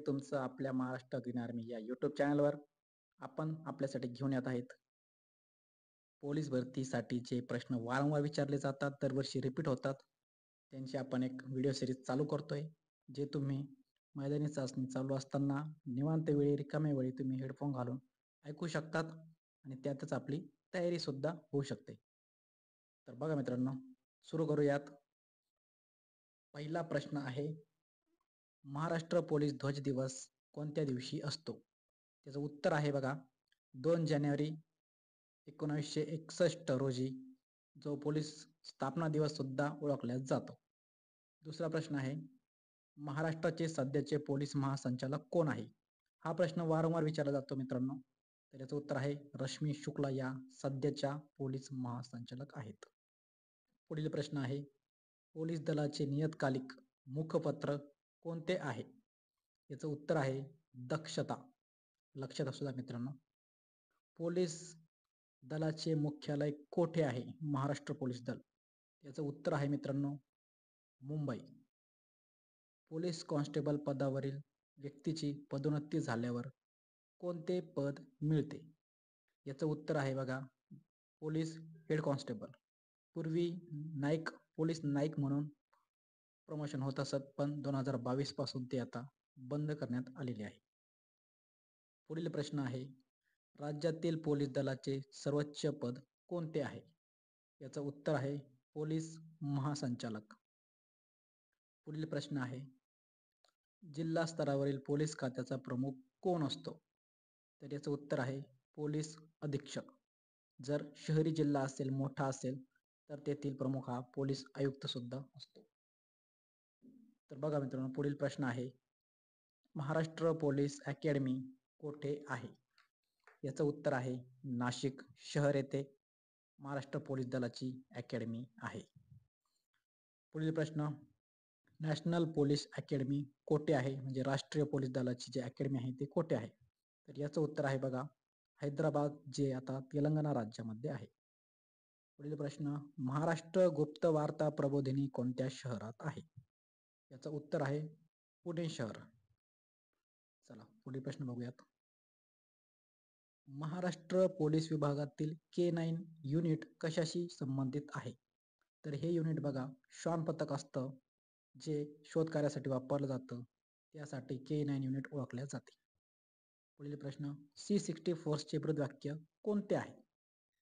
तुमचं आपल्या Maharashtra green army या यूट्यूब चॅनलवर आपण आपल्यासाठी घेऊन येत आहेत पोलीस भरतीसाठीचे प्रश्न वारंवार विचारले जातात, दरवर्षी रिपीट होतात. त्यांची आपण एक व्हिडिओ सिरीज चालू करतोय, जे तुम्ही मैदानी चाचणी चालू असताना निवांत वेळी रिकाम्या वेळी तुम्ही हेडफोन घालून ऐकू शकतात आणि त्यातच आपली तयारी सुद्धा होऊ शकते. तर बघा मित्रांनो, सुरू करूयात. पहिला प्रश्न आहे, महाराष्ट्र पोलीस ध्वज दिवस कोणत्या दिवशी असतो? त्याचं उत्तर आहे बघा 2 जानेवारी 1961 रोजी, जो पोलीस स्थापना दिवस सुद्धा ओळखला जातो. दुसरा प्रश्न आहे, महाराष्ट्राचे सध्याचे पोलीस महासंचालक कोण आहे? हा प्रश्न वारंवार विचारला जातो मित्रांनो. तर याचं उत्तर आहे रश्मी शुक्ला या सध्याच्या पोलीस महासंचालक आहेत. पुढील प्रश्न आहे, पोलीस दलाचे नियतकालिक मुखपत्र कोणते आहे? याचं उत्तर आहे दक्षता. लक्षात असू द्या मित्रांनो. पोलीस दलाचे मुख्यालय कोठे आहे? महाराष्ट्र पोलीस दल. याचं उत्तर आहे मित्रांनो मुंबई. पोलीस कॉन्स्टेबल पदावरील व्यक्तीची पदोन्नती झाल्यावर कोणते पद मिळते? याचं उत्तर आहे बघा पोलीस हेड कॉन्स्टेबल. पूर्वी नाईक, पोलीस नाईक म्हणून प्रमोशन होत असत, पण 2022 पासून ते आता बंद करण्यात आलेले आहे. पुढील प्रश्न आहे, राज्यातील पोलीस दलाचे सर्वोच्च पद कोणते आहे? याचं उत्तर आहे पोलीस महासंचालक. पुढील प्रश्न आहे, जिल्हा स्तरावरील पोलीस खात्याचा प्रमुख कोण असतो? तर याचं उत्तर आहे पोलीस अधीक्षक. जर शहरी जिल्हा असेल, मोठा असेल, तर तेथील प्रमुख हा पोलीस आयुक्त सुद्धा असतो. तर बघा मित्रांनो, पुढील प्रश्न आहे, महाराष्ट्र पोलीस अकॅडमी कोठे आहे? याचं उत्तर आहे नाशिक शहर येथे महाराष्ट्र पोलीस दलाची अकॅडमी आहे. पुढील प्रश्न, नॅशनल पोलीस अकॅडमी कोठे आहे? म्हणजे राष्ट्रीय पोलीस दलाची जी अकॅडमी आहे ती कोठे आहे? तर याचं उत्तर आहे बघा हैदराबाद, जे आता तेलंगणा राज्यामध्ये आहे. पुढील प्रश्न, महाराष्ट्र गुप्त वार्ता प्रबोधिनी कोणत्या शहरात आहे? याचं उत्तर आहे पुणे शहर. चला पुढील प्रश्न बघूयात. महाराष्ट्र पोलीस विभागातील K9 युनिट कशाशी संबंधित आहे? तर हे युनिट बघा श्वान पथक असतं, जे शोध कार्यासाठी वापरलं जातं, त्यासाठी K9 युनिट ओळखले जाते. पुढील प्रश्न, C64 चे ब्रीदवाक्य कोणते आहे?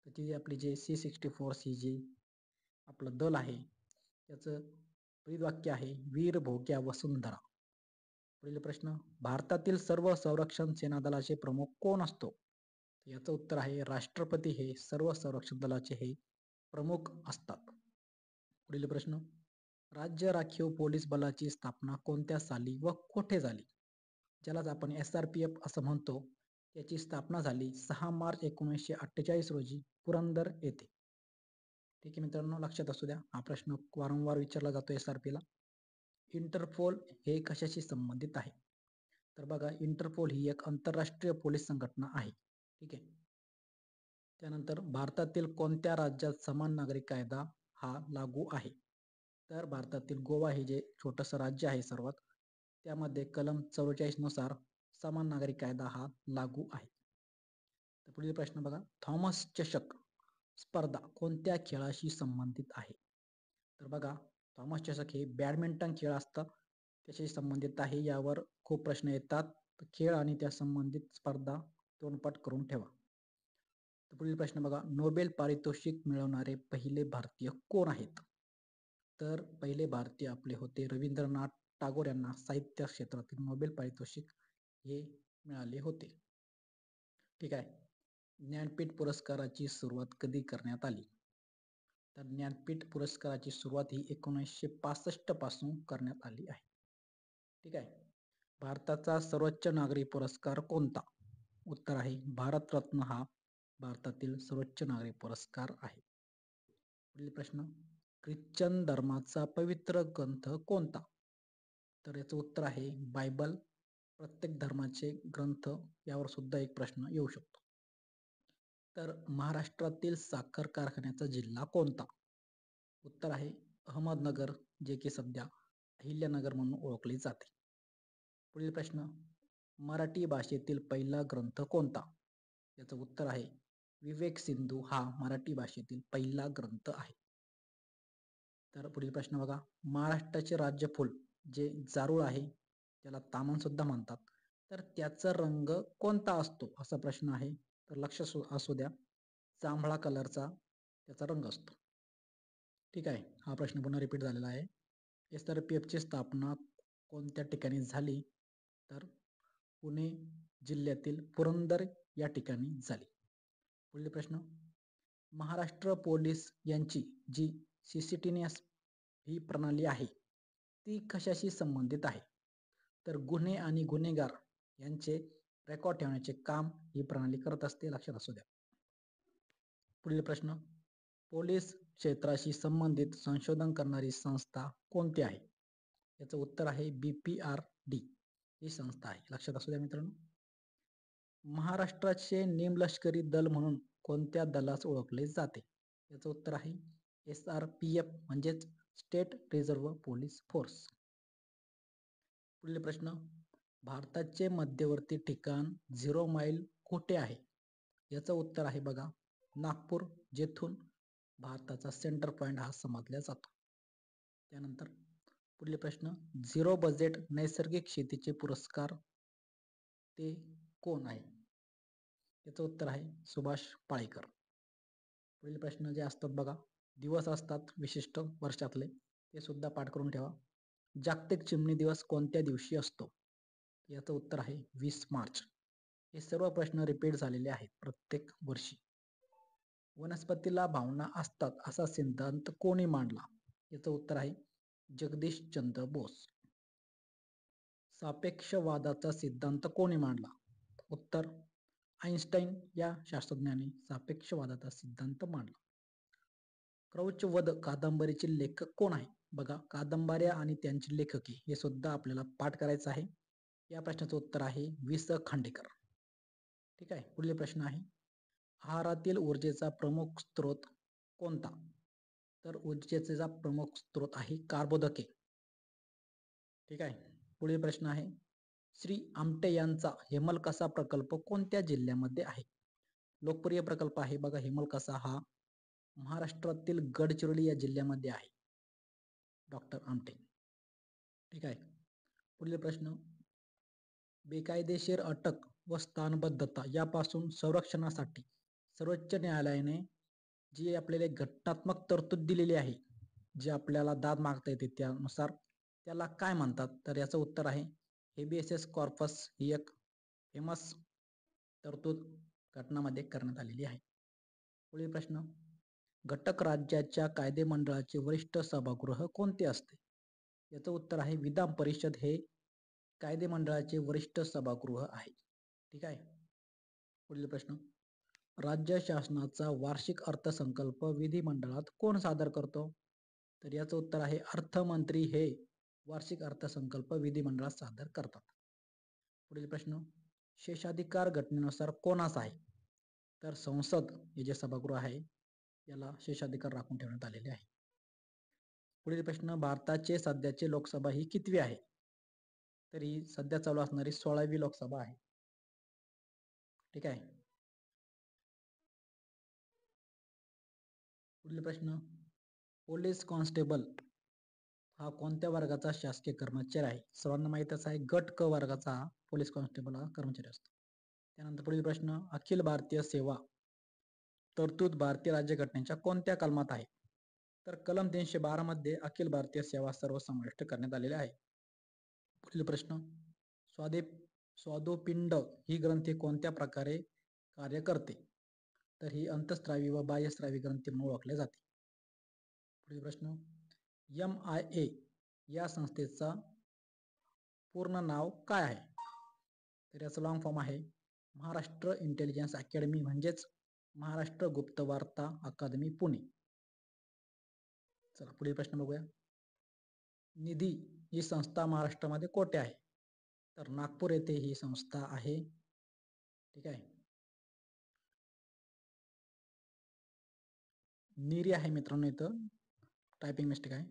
तर ती आपली जे C64 ही जी आपलं दल आहे त्याचं ब्रीदवाक्य आहे वीर भोग्या वसुंधरा. पुढील प्रश्न, भारतातील सर्व संरक्षण सेना दलाचे प्रमुख कोण असतो? याचं उत्तर आहे राष्ट्रपती हे सर्व संरक्षण दलाचे हे प्रमुख असतात. पुढील प्रश्न, राज्य राखीव पोलीस बलाची स्थापना कोणत्या साली व कुठे झाली? ज्यालाच आपण SRPF असं म्हणतो, त्याची स्थापना झाली 6 मार्च 1948 रोजी पुरंदर येथे. ठीक आहे मित्रांनो, लक्षात असू द्या, हा प्रश्न वारंवार विचारला जातो SRP ला. इंटरपोल हे कशाशी संबंधित आहे? तर बघा इंटरपोल ही एक आंतरराष्ट्रीय पोलीस संघटना आहे. ठीक आहे. त्यानंतर भारतातील कोणत्या राज्यात समान नागरी कायदा हा लागू आहे? तर भारतातील गोवा हे जे छोटंसं राज्य आहे सर्वात, त्यामध्ये कलम 44 नुसार समान नागरी कायदा हा लागू आहे. तर पुढील प्रश्न बघा, थॉमस चषक स्पर्धा कोणत्या खेळाशी संबंधित आहे? तर बघा थॉमस चषक हे बॅडमिंटन खेळ असतात त्याशी संबंधित आहे. यावर खूप प्रश्न येतात. खेळ आणि त्या संबंधित स्पर्धा तोंडपाठ करून ठेवा. तर पुढील प्रश्न बघा, नोबेल पारितोषिक मिळवणारे पहिले भारतीय कोण आहेत? तर पहिले भारतीय आपले होते रवींद्रनाथ टागोर यांना साहित्य क्षेत्रातील नोबेल पारितोषिक हे मिळाले होते. ठीक आहे. ज्ञानपीठ पुरस्काराची सुरुवात कधी करण्यात आली? तर ज्ञानपीठ पुरस्काराची सुरुवात ही 1965 पासून करण्यात आली आहे. ठीक आहे. भारताचा सर्वोच्च नागरी पुरस्कार कोणता? उत्तर आहे भारतरत्न हा भारतातील सर्वोच्च नागरी पुरस्कार आहे. पुढील प्रश्न, ख्रिश्चन धर्माचा पवित्र ग्रंथ कोणता? तर याचं उत्तर आहे बायबल. प्रत्येक धर्माचे ग्रंथ यावर सुद्धा एक प्रश्न येऊ शकतो. तर महाराष्ट्रातील साखर कारखान्याचा जिल्हा कोणता? उत्तर आहे अहमदनगर, जे की सध्या अहिल्यानगर म्हणून ओळखले जाते. पुढील प्रश्न, मराठी भाषेतील पहिला ग्रंथ कोणता? याचं उत्तर आहे विवेक सिंधू हा मराठी भाषेतील पहिला ग्रंथ आहे. तर पुढील प्रश्न बघा, महाराष्ट्राचे राज्यफूल जे जारूळ आहे त्याला तामण सुद्धा म्हणतात, तर त्याचा रंग कोणता असतो असा प्रश्न आहे. तर लक्ष असू द्या, जांभळा कलरचा त्याचा रंग असतो. ठीक आहे, हा प्रश्न पुन्हा रिपीट झालेला आहे. SRPFची स्थापना कोणत्या ठिकाणी झाली? तर पुणे जिल्ह्यातील पुरंदर या ठिकाणी झाली. पुढील प्रश्न, महाराष्ट्र पोलीस यांची जी CCTNS ही प्रणाली आहे ती कशाशी संबंधित आहे? तर गुन्हे आणि गुन्हेगार यांचे रेकॉर्ड ठेवण्याचे काम ही प्रणाली करत असते, लक्षात असू द्या. पुढील प्रश्न, पोलीस क्षेत्राशी संबंधित संशोधन करणारी संस्था कोणती आहे? याचं उत्तर आहे BPRD ही संस्था आहे, लक्षात असू द्या मित्रांनो. महाराष्ट्राचे निमलष्करी दल म्हणून कोणत्या दलास ओळखले जाते? याचं उत्तर आहे SRPF म्हणजेच स्टेट रिझर्व्ह पोलीस फोर्स. पुढील प्रश्न, भारताचे मध्यवर्ती ठिकाण 0 माईल कुठे आहे? याचं उत्तर आहे बघा नागपूर, जेथून भारताचा सेंटर पॉइंट हा समजला जातो. त्यानंतर पुढील प्रश्न, 0 बजेट नैसर्गिक शेतीचे पुरस्कार ते कोण आहे? याचं उत्तर आहे सुभाष पाळेकर. पुढील प्रश्न जे असतात बघा, दिवस असतात विशिष्ट वर्षातले, ते सुद्धा पाठ करून ठेवा. जागतिक चिमणी दिवस कोणत्या दिवशी असतो? याचं उत्तर आहे 20 मार्च. हे सर्व प्रश्न रिपीट झालेले आहेत प्रत्येक वर्षी. वनस्पतीला भावना असतात असा सिद्धांत कोणी मांडला? याचं उत्तर आहे जगदीश चंद्र बोस. सापेक्षवादाचा सिद्धांत कोणी मांडला? उत्तर आइन्स्टाईन या शास्त्रज्ञाने सापेक्षवादाचा सिद्धांत मांडला. क्रौंचवध कादंबरीचे लेखक कोण आहे? बघा, कादंबऱ्या आणि त्यांची लेखके हे सुद्धा आपल्याला पाठ करायचं आहे. या प्रश्नाचं उत्तर आहे वि.स. खांडेकर. ठीक आहे, पुढील प्रश्न आहे, आहारातील ऊर्जेचा प्रमुख स्रोत कोणता? तर ऊर्जेचा प्रमुख स्रोत आहे कार्बोदके. ठीक आहे, पुढील प्रश्न आहे, श्री आमटे यांचा हेमलकसा प्रकल्प कोणत्या जिल्ह्यामध्ये आहे? लोकप्रिय प्रकल्प आहे बघा हेमलकसा, हा महाराष्ट्रातील गडचिरोली या जिल्ह्यामध्ये आहे, डॉक्टर आमटे. ठीक आहे, पुढील प्रश्न, बेकायदेशीर अटक व स्थानबद्धता यापासून संरक्षणासाठी सर्वोच्च न्यायालयाने जी आपल्याला घटनात्मक तरतूद दिलेली आहे, जे आपल्याला दाद मागता येते त्यानुसार, त्याला काय म्हणतात? तर याचं उत्तर आहे हेबियस कॉर्पस. ही एक फेमस तरतूद घटनामध्ये करण्यात आलेली आहे. पुढील प्रश्न, घटक राज्याच्या कायदेमंडळाचे वरिष्ठ सभागृह कोणते असते? याचं उत्तर आहे विधान परिषद हे कायदेमंडळाचे वरिष्ठ सभागृह आहे. ठीक आहे, पुढील प्रश्न, राज्य शासनाचा वार्षिक अर्थसंकल्प विधिमंडळात कोण सादर करतो? तर याचं उत्तर आहे अर्थमंत्री हे वार्षिक अर्थसंकल्प विधिमंडळात सादर करतात. पुढील प्रश्न, शेषाधिकार घटनेनुसार कोणाचा आहे? तर संसद हे जे सभागृह आहे याला शेषाधिकार राखून ठेवण्यात आलेले आहे. पुढील प्रश्न, भारताचे सध्याचे लोकसभा ही कितवी आहे? तर ही सध्या चालू असणारी 16वी लोकसभा आहे. ठीक आहे, पुढील प्रश्न, पोलीस कॉन्स्टेबल हा कोणत्या वर्गाचा शासकीय कर्मचारी आहे? सर्वांना माहीतच आहे, गट क वर्गाचा पोलीस कॉन्स्टेबल हा कर्मचारी असतो. त्यानंतर पुढील प्रश्न, अखिल भारतीय सेवा तरतूद भारतीय राज्यघटनेच्या कोणत्या कलमात आहे? तर कलम 312 मध्ये अखिल भारतीय सेवा सर्व समाविष्ट करण्यात आलेले आहे. पुढील प्रश्न, स्वादुपिंड ही ग्रंथी कोणत्या प्रकारे कार्य करते? तर ही अंतस्रावी व बाह्यस्रावी ग्रंथी म्हणून ओळखले जाते. पुढील प्रश्न, MIA या संस्थेचा पूर्ण नाव काय आहे? तर याचं लॉंग फॉर्म आहे महाराष्ट्र इंटेलिजन्स अकॅडमी, म्हणजेच महाराष्ट्र गुप्तवार्ता अकादमी पुणे. चला पुढील प्रश्न बघूया, निधी ही संस्था महाराष्ट्रामध्ये कोठे आहे? तर नागपूर येथे ही संस्था आहे. ठीक आहे, निरी आहे मित्रांनो, इथं टायपिंग मिस्टेक आहे.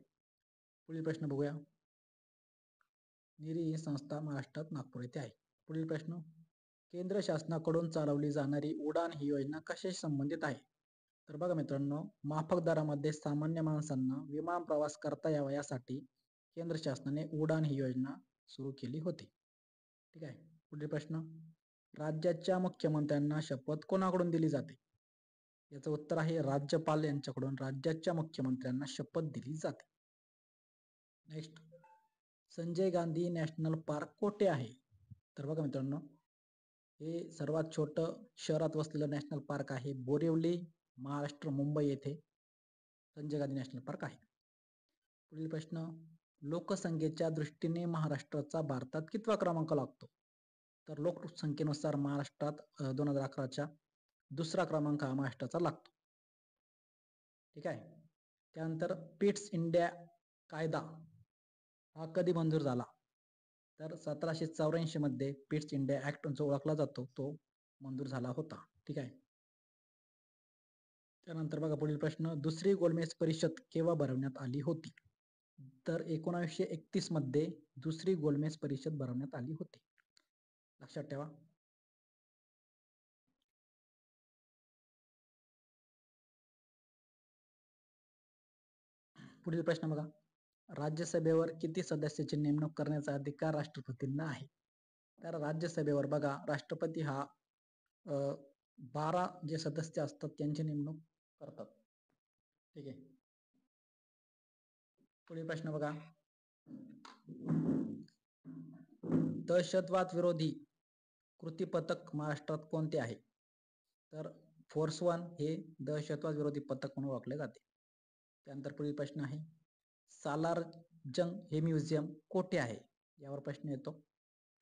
पुढील प्रश्न बघूया, निरी ही संस्था महाराष्ट्रात नागपूर येथे आहे. पुढील प्रश्न, केंद्र शासनाकडून चालवली जाणारी उडान ही योजना कशाशी संबंधित आहे? तर बघा मित्रांनो, माफक दरामध्ये सामान्य माणसांना विमान प्रवास करता यावा यासाठी केंद्र शासनाने उडान ही योजना सुरू केली होती. ठीक आहे. पुढील प्रश्न, राज्याच्या मुख्यमंत्र्यांना शपथ कोणाकडून दिली जाते? याचं उत्तर आहे राज्यपाल यांच्याकडून राज्याच्या मुख्यमंत्र्यांना शपथ दिली जाते. Next, Sanjay Gandhi national park कोठे आहे? तर बघा मित्रांनो, हे सर्वात छोटं शहरात वसलेलं नॅशनल पार्क आहे बोरिवली, महाराष्ट्र, मुंबई येथे संजय गांधी नॅशनल पार्क आहे. पुढील प्रश्न, लोकसंख्येच्या दृष्टीने महाराष्ट्राचा भारतात कितवा क्रमांक लागतो? तर लोकसंख्येनुसार महाराष्ट्रात 2011च्या दुसरा क्रमांक हा महाराष्ट्राचा लागतो. ठीक आहे. त्यानंतर पिट्स इंडिया कायदा हा कधी मंजूर झाला? तर 1784 मध्ये पिट्स इंडिया ऍक्ट जो ओळखला जातो तो मंजूर झाला होता. ठीक आहे. त्यानंतर बघा पुढील प्रश्न, दुसरी गोलमेज परिषद केव्हा भरवण्यात आली होती? तर 1931 मध्ये दुसरी गोलमेज परिषद भरवण्यात आली होती. लक्षात ठेवा. पुढील प्रश्न बघा, राज्यसभेवर किती सदस्याची नेमणूक करण्याचा अधिकार राष्ट्रपतींना आहे? तर राज्यसभेवर बघा राष्ट्रपती हा 12 जे सदस्य असतात त्यांची नेमणूक करतात. ठीक आहे. पुढील प्रश्न बघा, दहशतवाद विरोधी कृती पथक महाराष्ट्रात कोणते आहे? तर फोर्स 1 हे दहशतवाद विरोधी पथक म्हणून ओळखले जाते. त्यानंतर पुढील प्रश्न आहे, सालार जंग हे म्युझियम कोठे आहे? यावर प्रश्न येतो.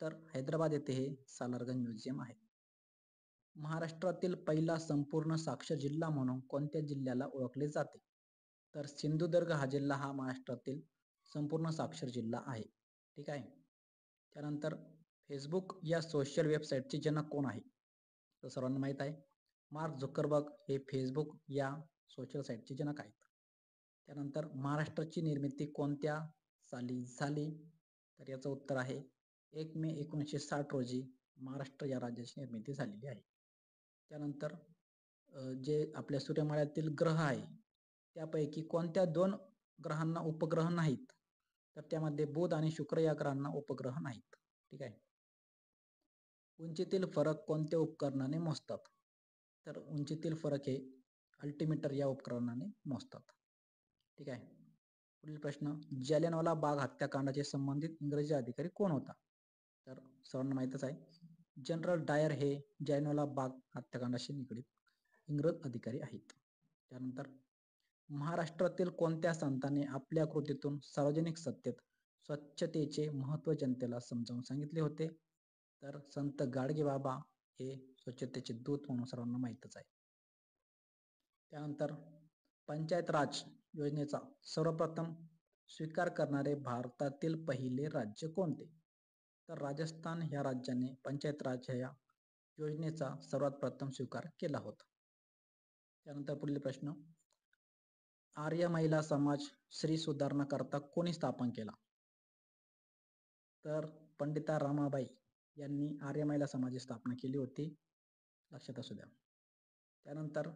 तर हैदराबाद येथे हे सालारगंज म्युझियम आहे. महाराष्ट्रातील पहिला संपूर्ण साक्षर जिल्हा म्हणून कोणत्या जिल्ह्याला ओळखले जाते? तर सिंधुदुर्ग हा जिल्हा हा महाराष्ट्रातील संपूर्ण साक्षर जिल्हा आहे. ठीक आहे. त्यानंतर फेसबुक या सोशल वेबसाईटचे जनक कोण आहे? तर सर्वांना माहीत आहे मार्क झुकरबर्ग हे फेसबुक या सोशल साईटचे जनक आहेत. त्यानंतर महाराष्ट्राची निर्मिती कोणत्या साली झाली? तर याचं उत्तर आहे 1 मे 1960 रोजी महाराष्ट्र या राज्याची निर्मिती झालेली आहे. त्यानंतर जे आपल्या सूर्यमाळ्यातील ग्रह आहे त्यापैकी कोणत्या 2 ग्रहांना उपग्रह नाहीत? तर त्यामध्ये बुध आणि शुक्र या ग्रहांना उपग्रह नाहीत. ठीक आहे. उंचीतील फरक कोणत्या उपकरणाने मोजतात? तर उंचीतील फरक हे अल्टिमीटर या उपकरणाने मोजतात. ठीक आहे. पुढील प्रश्न, जालियनवाला बाग हत्याकांडाचे संबंधित इंग्रजी अधिकारी कोण होता? तर सर्वांना माहीतच आहे जनरल डायर हे जालियनवाला बाग हत्याकांडाशी निगडीत इंग्रज अधिकारी आहेत. त्यानंतर महाराष्ट्रातील कोणत्या संतांनी आपल्या कृतीतून सार्वजनिक सत्तेत स्वच्छतेचे महत्त्व जनतेला समजावून सांगितले होते? तर संत गाडगेबाबा हे स्वच्छतेचे दूत म्हणून सर्वांना माहीतच आहे. त्यानंतर पंचायत राज योजनेचा सर्वप्रथम स्वीकार करणारे भारतातील पहिले राज्य कोणते? तर राजस्थान ह्या राज्याने पंचायत राज या योजनेचा सर्वात प्रथम स्वीकार केला होता. त्यानंतर पुढील प्रश्न, आर्य महिला समाज स्त्री सुधारणा करता कोणी स्थापन केला? तर पंडिता रमाबाई यांनी आर्य महिला समाजाची स्थापना केली होती. लक्षात असू द्या. त्यानंतर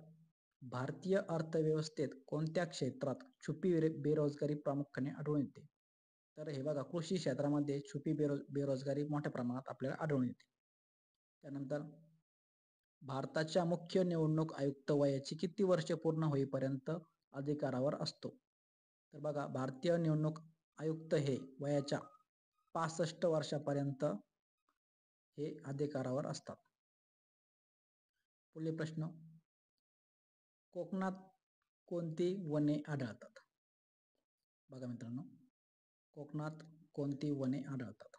भारतीय अर्थव्यवस्थेत कोणत्या क्षेत्रात छुपी बेरोजगारी प्रामुख्याने आढळून येते? तर हे बघा कृषी क्षेत्रामध्ये छुपी बेरोजगारी मोठ्या प्रमाणात आपल्याला आढळून येते. त्यानंतर भारताच्या मुख्य निवडणूक आयुक्त वयाची किती वर्षे पूर्ण होईपर्यंत अधिकारावर असतो? तर बघा भारतीय निवडणूक आयुक्त हे वयाच्या 65 वर्षापर्यंत हे अधिकारावर असतात. पुढील प्रश्न, कोकणात कोणती वने आढळतात? बघा मित्रांनो, कोकणात कोणती वने आढळतात?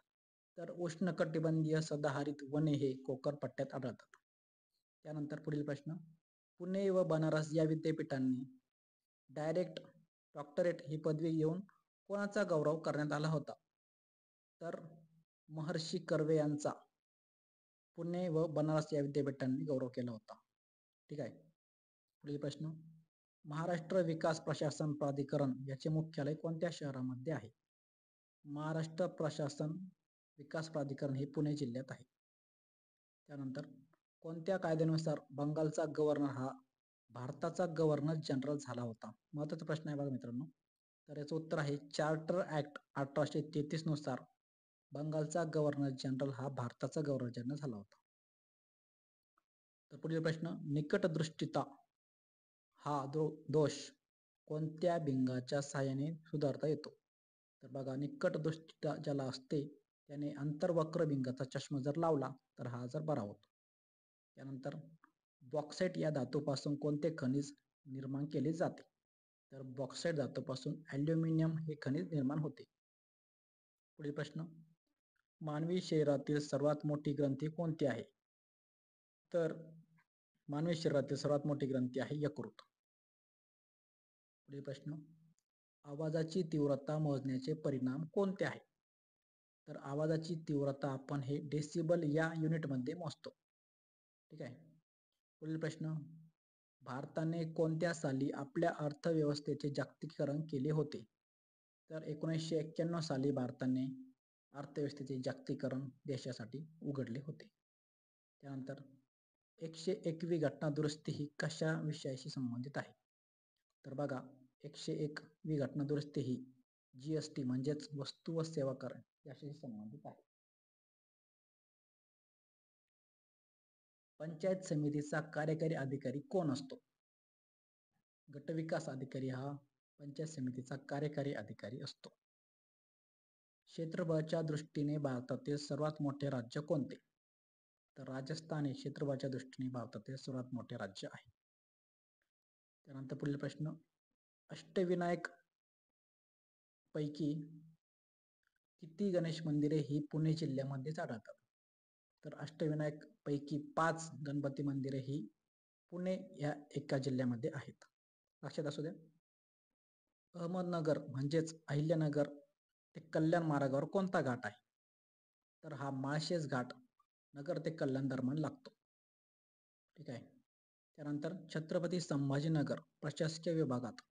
तर उष्णकटिबंधीय सदाहरित वने हे कोकण पट्ट्यात आढळतात. त्यानंतर पुढील प्रश्न, पुणे व बनारस या विद्यापीठांनी डायरेक्ट डॉक्टरेट ही पदवी घेऊन कोणाचा गौरव करण्यात आला होता? तर महर्षी कर्वे यांचा पुणे व बनारस या विद्यापीठांनी गौरव केला होता. ठीक आहे. पुढील प्रश्न, महाराष्ट्र विकास प्रशासन प्राधिकरण याचे मुख्यालय कोणत्या शहरामध्ये आहे? महाराष्ट्र प्रशासन विकास प्राधिकरण हे पुणे जिल्ह्यात आहे. त्यानंतर कोणत्या कायद्यानुसार बंगालचा गव्हर्नर हा भारताचा गव्हर्नर जनरल झाला होता? महत्त्वाचा प्रश्न आहे बघा मित्रांनो. तर याचं उत्तर आहे चार्टर ऍक्ट 1833 नुसार बंगालचा गव्हर्नर जनरल हा भारताचा गव्हर्नर जनरल झाला होता. तर पुढील प्रश्न, निकटदृष्टिता हा दोष कोणत्या भिंगाच्या सहाय्याने सुधारता येतो? तर बघा, निकटदृष्टिता ज्याला असते त्याने अंतर्वक्र भिंगाचा चष्मा जर लावला तर हा आजार बरा होतो. त्यानंतर बॉक्साईट या धातूपासून कोणते खनिज निर्माण केले जाते? तर बॉक्साईट धातूपासून ॲल्युमिनियम हे खनिज निर्माण होते. पुढील प्रश्न, मानवी शरीरातील सर्वात मोठी ग्रंथी कोणती आहे? तर मानवी शरीरातील सर्वात मोठी ग्रंथी आहे यकृत. पुढील प्रश्न, आवाजाची तीव्रता मोजण्याचे परिणाम कोणते आहेत? तर आवाजाची तीव्रता आपण हे डेसिबल या युनिटमध्ये मोजतो. ठीक आहे. पुढील प्रश्न, भारताने कोणत्या साली आपल्या अर्थव्यवस्थेचे जागतिकीकरण केले होते? तर 1991 साली भारताने अर्थव्यवस्थेचे जागतिकीकरण देशासाठी उघडले होते. त्यानंतर 101वी घटना दुरुस्ती ही कशा विषयाशी संबंधित आहे? तर बघा, 101वी घटना दुरुस्ती ही GST म्हणजेच वस्तू व सेवा कर याशी संबंधित आहे. पंचायत समितीचा कार्यकारी अधिकारी कोण असतो? गटविकास अधिकारी हा पंचायत समितीचा कार्यकारी अधिकारी असतो. क्षेत्रफळाच्या दृष्टीने भारतातील सर्वात मोठे राज्य कोणते? तर राजस्थान हे क्षेत्रफळाच्या दृष्टीने भारतातील सर्वात मोठे राज्य आहे. त्यानंतर पुढील प्रश्न, अष्टविनायक पैकी किती गणेश मंदिरे ही पुणे जिल्ह्यामध्ये आढळतात? तर अष्टविनायक पैकी 5 गणपती मंदिरे ही पुणे या एका जिल्ह्यामध्ये आहेत. लक्षात असू द्या. अहमदनगर म्हणजेच अहिल्यानगर ते कल्याण मार्गावर कोणता घाट आहे? तर हा माळशेज घाट नगर ते कल्याण दरम्यान लागतो. ठीक आहे. त्यानंतर छत्रपती संभाजीनगर प्रशासकीय विभागात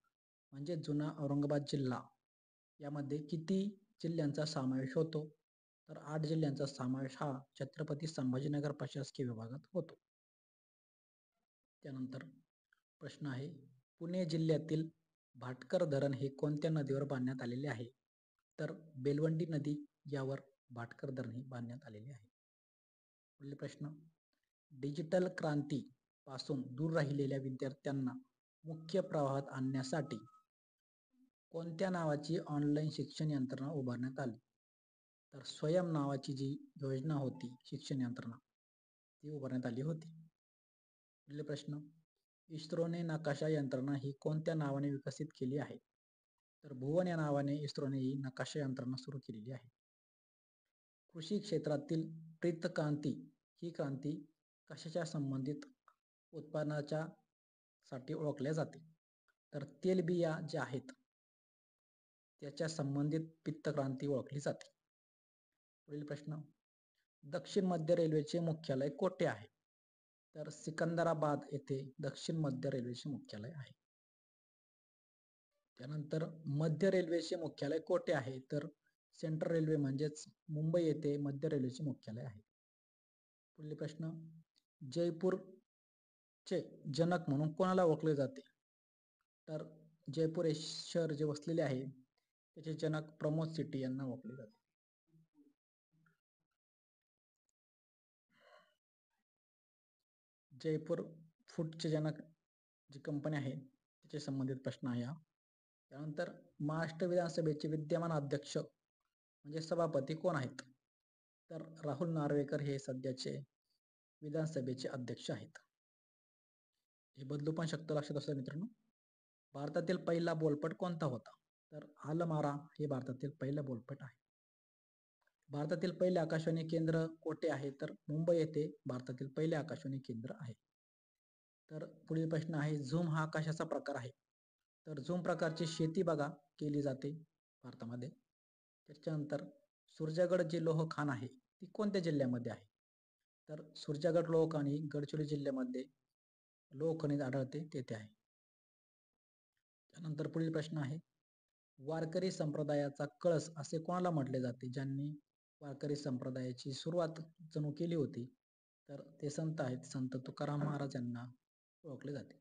म्हणजे जुना औरंगाबाद जिल्हा यामध्ये किती जिल्ह्यांचा समावेश होतो? तर 8 जिल्ह्यांचा समावेश हा छत्रपती संभाजीनगर प्रशासकीय विभागात होतो. त्यानंतर प्रश्न आहे, पुणे जिल्ह्यातील भाटकर धरण हे कोणत्या नदीवर बांधण्यात आलेले आहे? तर बेलवंडी नदी यावर भाटकर धरण हे बांधण्यात आलेले आहे. पुढील प्रश्न, डिजिटल क्रांती पासून दूर राहिलेल्या विद्यार्थ्यांना मुख्य प्रवाहात आणण्यासाठी कोणत्या नावाची ऑनलाईन शिक्षण यंत्रणा उभारण्यात आली? तर स्वयं नावाची जी योजना होती शिक्षण यंत्रणा ती उभारण्यात आली होती. पुढील प्रश्न, इस्रोने नकाशा यंत्रणा ही कोणत्या नावाने विकसित केली आहे? तर भुवन या नावाने इस्रोने ही नकाशा यंत्रणा सुरू केलेली आहे. कृषी क्षेत्रातील प्रेतक्रांती ही क्रांती कशाच्या संबंधित उत्पादनाच्या साठी ओळखल्या जाते? तर तेलबिया ज्या आहेत त्याच्या संबंधित पित्तक्रांती ओळखली जाते. पुढील प्रश्न, दक्षिण मध्य रेल्वेचे मुख्यालय कोठे आहे? तर सिकंदराबाद येथे दक्षिण मध्य रेल्वेचे मुख्यालय आहे. त्यानंतर मध्य रेल्वेचे मुख्यालय कोठे आहे? तर सेंट्रल रेल्वे म्हणजेच मुंबई येथे मध्य रेल्वेचे मुख्यालय आहे. पुढील प्रश्न, जयपूरचे जनक म्हणून कोणाला ओळखले जाते? तर जयपूर हे शहर जे वसलेले आहे त्याचे जनक प्रमोद सिटी यांना ओळखले जाते. जयपूर फूडचे जनक जी कंपनी आहे त्याचे संबंधित प्रश्न आहे हा. त्यानंतर महाराष्ट्र विधानसभेचे विद्यमान अध्यक्ष म्हणजे सभापती कोण आहेत? तर राहुल नार्वेकर हे सध्याचे विधानसभेचे अध्यक्ष आहेत. हे बदलू पण शकतं, लक्षात असू मित्रांनो. भारतातील पहिला बोलपट कोणता होता? तर आलमारा हे भारतातील पहिला बोलपट आहे. भारतातील पहिले आकाशवाणी केंद्र कोठे आहे? तर मुंबई येथे भारतातील पहिले आकाशवाणी केंद्र आहे. तर पुढील प्रश्न आहे, झूम हा कशाचा प्रकार आहे? तर झूम प्रकारची शेती बघा केली जाते भारतामध्ये. त्याच्यानंतर सुरजागड जे लोह खान आहे ती कोणत्या जिल्ह्यामध्ये आहे? तर सुरजागड लोह खान ही गडचिरोली जिल्ह्यामध्ये लोह खनिज आढळते तेथे आहे. त्यानंतर पुढील प्रश्न आहे, वारकरी संप्रदायाचा कळस असे कोणाला म्हटले जाते? ज्यांनी वारकरी संप्रदायाची सुरुवात जणू केली होती, तर ते संत आहेत, संत तुकाराम महाराज यांना ओळखले जाते.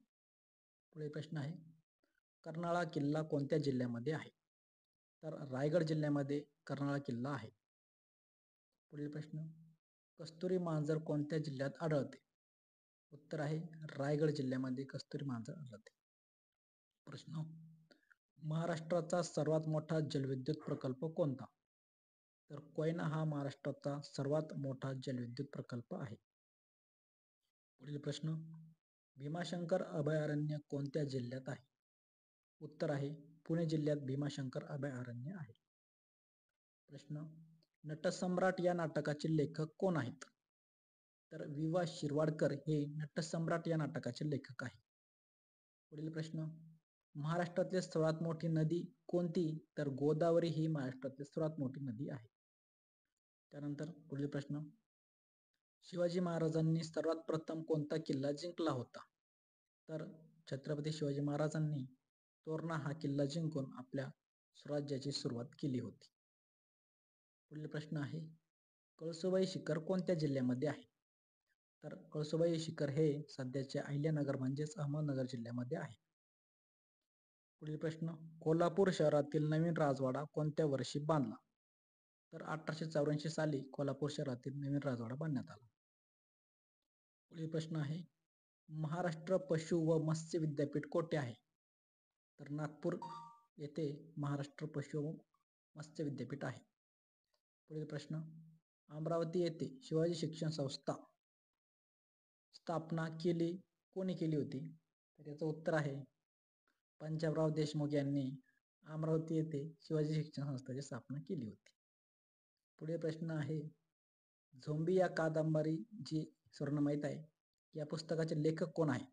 पुढे प्रश्न आहे, कर्नाळा किल्ला कोणत्या जिल्ह्यामध्ये आहे? तर रायगड जिल्ह्यामध्ये कर्नाळा किल्ला आहे. पुढील प्रश्न, कस्तुरी मांजर कोणत्या जिल्ह्यात आढळते? उत्तर आहे रायगड जिल्ह्यामध्ये कस्तुरी मांजर आढळते. प्रश्न, महाराष्ट्राचा सर्वात मोठा जलविद्युत प्रकल्प कोणता? तर कोयना हा महाराष्ट्राचा सर्वात मोठा जलविद्युत प्रकल्प आहे. पुढील प्रश्न, भीमाशंकर अभयारण्य कोणत्या जिल्ह्यात आहे? उत्तर आहे पुणे जिल्ह्यात भीमाशंकर अभयारण्य आहे. प्रश्न, नटसम्राट या नाटकाचे लेखक कोण आहेत? तर वि. शिरवाडकर हे नटसम्राट या नाटकाचे लेखक आहे. पुढील प्रश्न, महाराष्ट्रातील सर्वात मोठी नदी कोणती? तर गोदावरी ही महाराष्ट्रातील सर्वात मोठी नदी आहे. त्यानंतर पुढील प्रश्न, शिवाजी महाराजांनी सर्वात प्रथम कोणता किल्ला जिंकला होता? तर छत्रपती शिवाजी महाराजांनी तोरणा हा किल्ला जिंकून आपल्या स्वराज्याची सुरुवात केली होती. पुढील प्रश्न आहे, कळसुबाई शिखर कोणत्या जिल्ह्यामध्ये आहे? तर कळसुबाई शिखर हे सध्याचे अहिल्यानगर म्हणजेच अहमदनगर जिल्ह्यामध्ये आहे. पुढील प्रश्न, कोल्हापूर शहरातील नवीन राजवाडा कोणत्या वर्षी बांधला? तर 1884 साली कोल्हापूर शहरातील नवीन राजवाडा बांधण्यात आला. पुढील प्रश्न आहे, महाराष्ट्र पशु व मत्स्य विद्यापीठ कोठे आहे? तर नागपूर येथे महाराष्ट्र पशु व मत्स्य विद्यापीठ आहे. पुढील प्रश्न, अमरावती येथे शिवाजी शिक्षण संस्था स्थापना कोणी केली होती? तर याचं उत्तर आहे पंजाबराव देशमुख यांनी अमरावती येथे शिवाजी शिक्षण संस्थेची स्थापना केली होती. पुढील प्रश्न आहे, झोंबी या कादंबरी जी सर्वांना माहीत आहे, या पुस्तकाचे लेखक कोण आहे?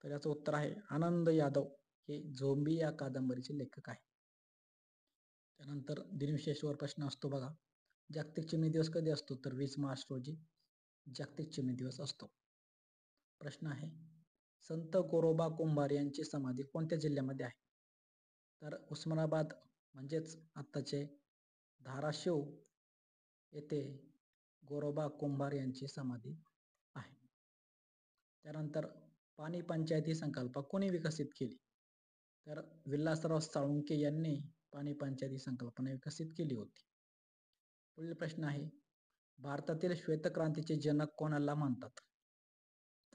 तर याचं उत्तर आहे आनंद यादव हे झोंबी या कादंबरीचे लेखक आहे. त्यानंतर दिनविशेषवर प्रश्न असतो बघा, जागतिक चिमणी दिवस कधी असतो? तर 20 मार्च रोजी जागतिक चिमणी दिवस असतो. प्रश्न आहे, संत गोरोबा कुंभार यांची समाधी कोणत्या जिल्ह्यामध्ये आहे? तर उस्मानाबाद म्हणजेच आत्ताचे धाराशिव येथे गोरोबा कुंभार यांची समाधी आहे. त्यानंतर पाणी पंचायत ही संकल्पना कोणी विकसित केली? तर विलासराव साळुंखे यांनी पाणी पंचायत ही संकल्पना विकसित केली होती. पुढील प्रश्न आहे, भारतातील श्वेतक्रांतीचे जनक कोणाला म्हणतात?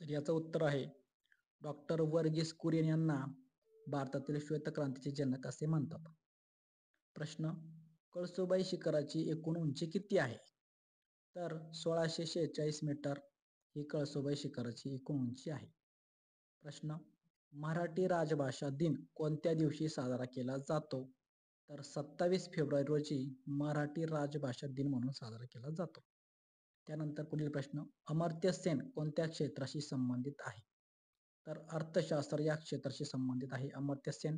तर याचं उत्तर आहे डॉक्टर वर्गीस कुरियन यांना भारतातील श्वेतक्रांतीचे जनक असे म्हणतात. प्रश्न, कळसुबाई शिखराची एकूण उंची किती आहे? तर 1646 मीटर ही कळसुबाई शिखराची एकूण उंची आहे. प्रश्न, मराठी राजभाषा दिन कोणत्या दिवशी साजरा केला जातो? तर 27 फेब्रुवारी रोजी मराठी राजभाषा दिन म्हणून साजरा केला जातो. त्यानंतर पुढील प्रश्न, अमर्त्य सेन कोणत्या क्षेत्राशी संबंधित आहे? तर अर्थशास्त्र या क्षेत्राशी संबंधित आहे अमर्त्य सेन.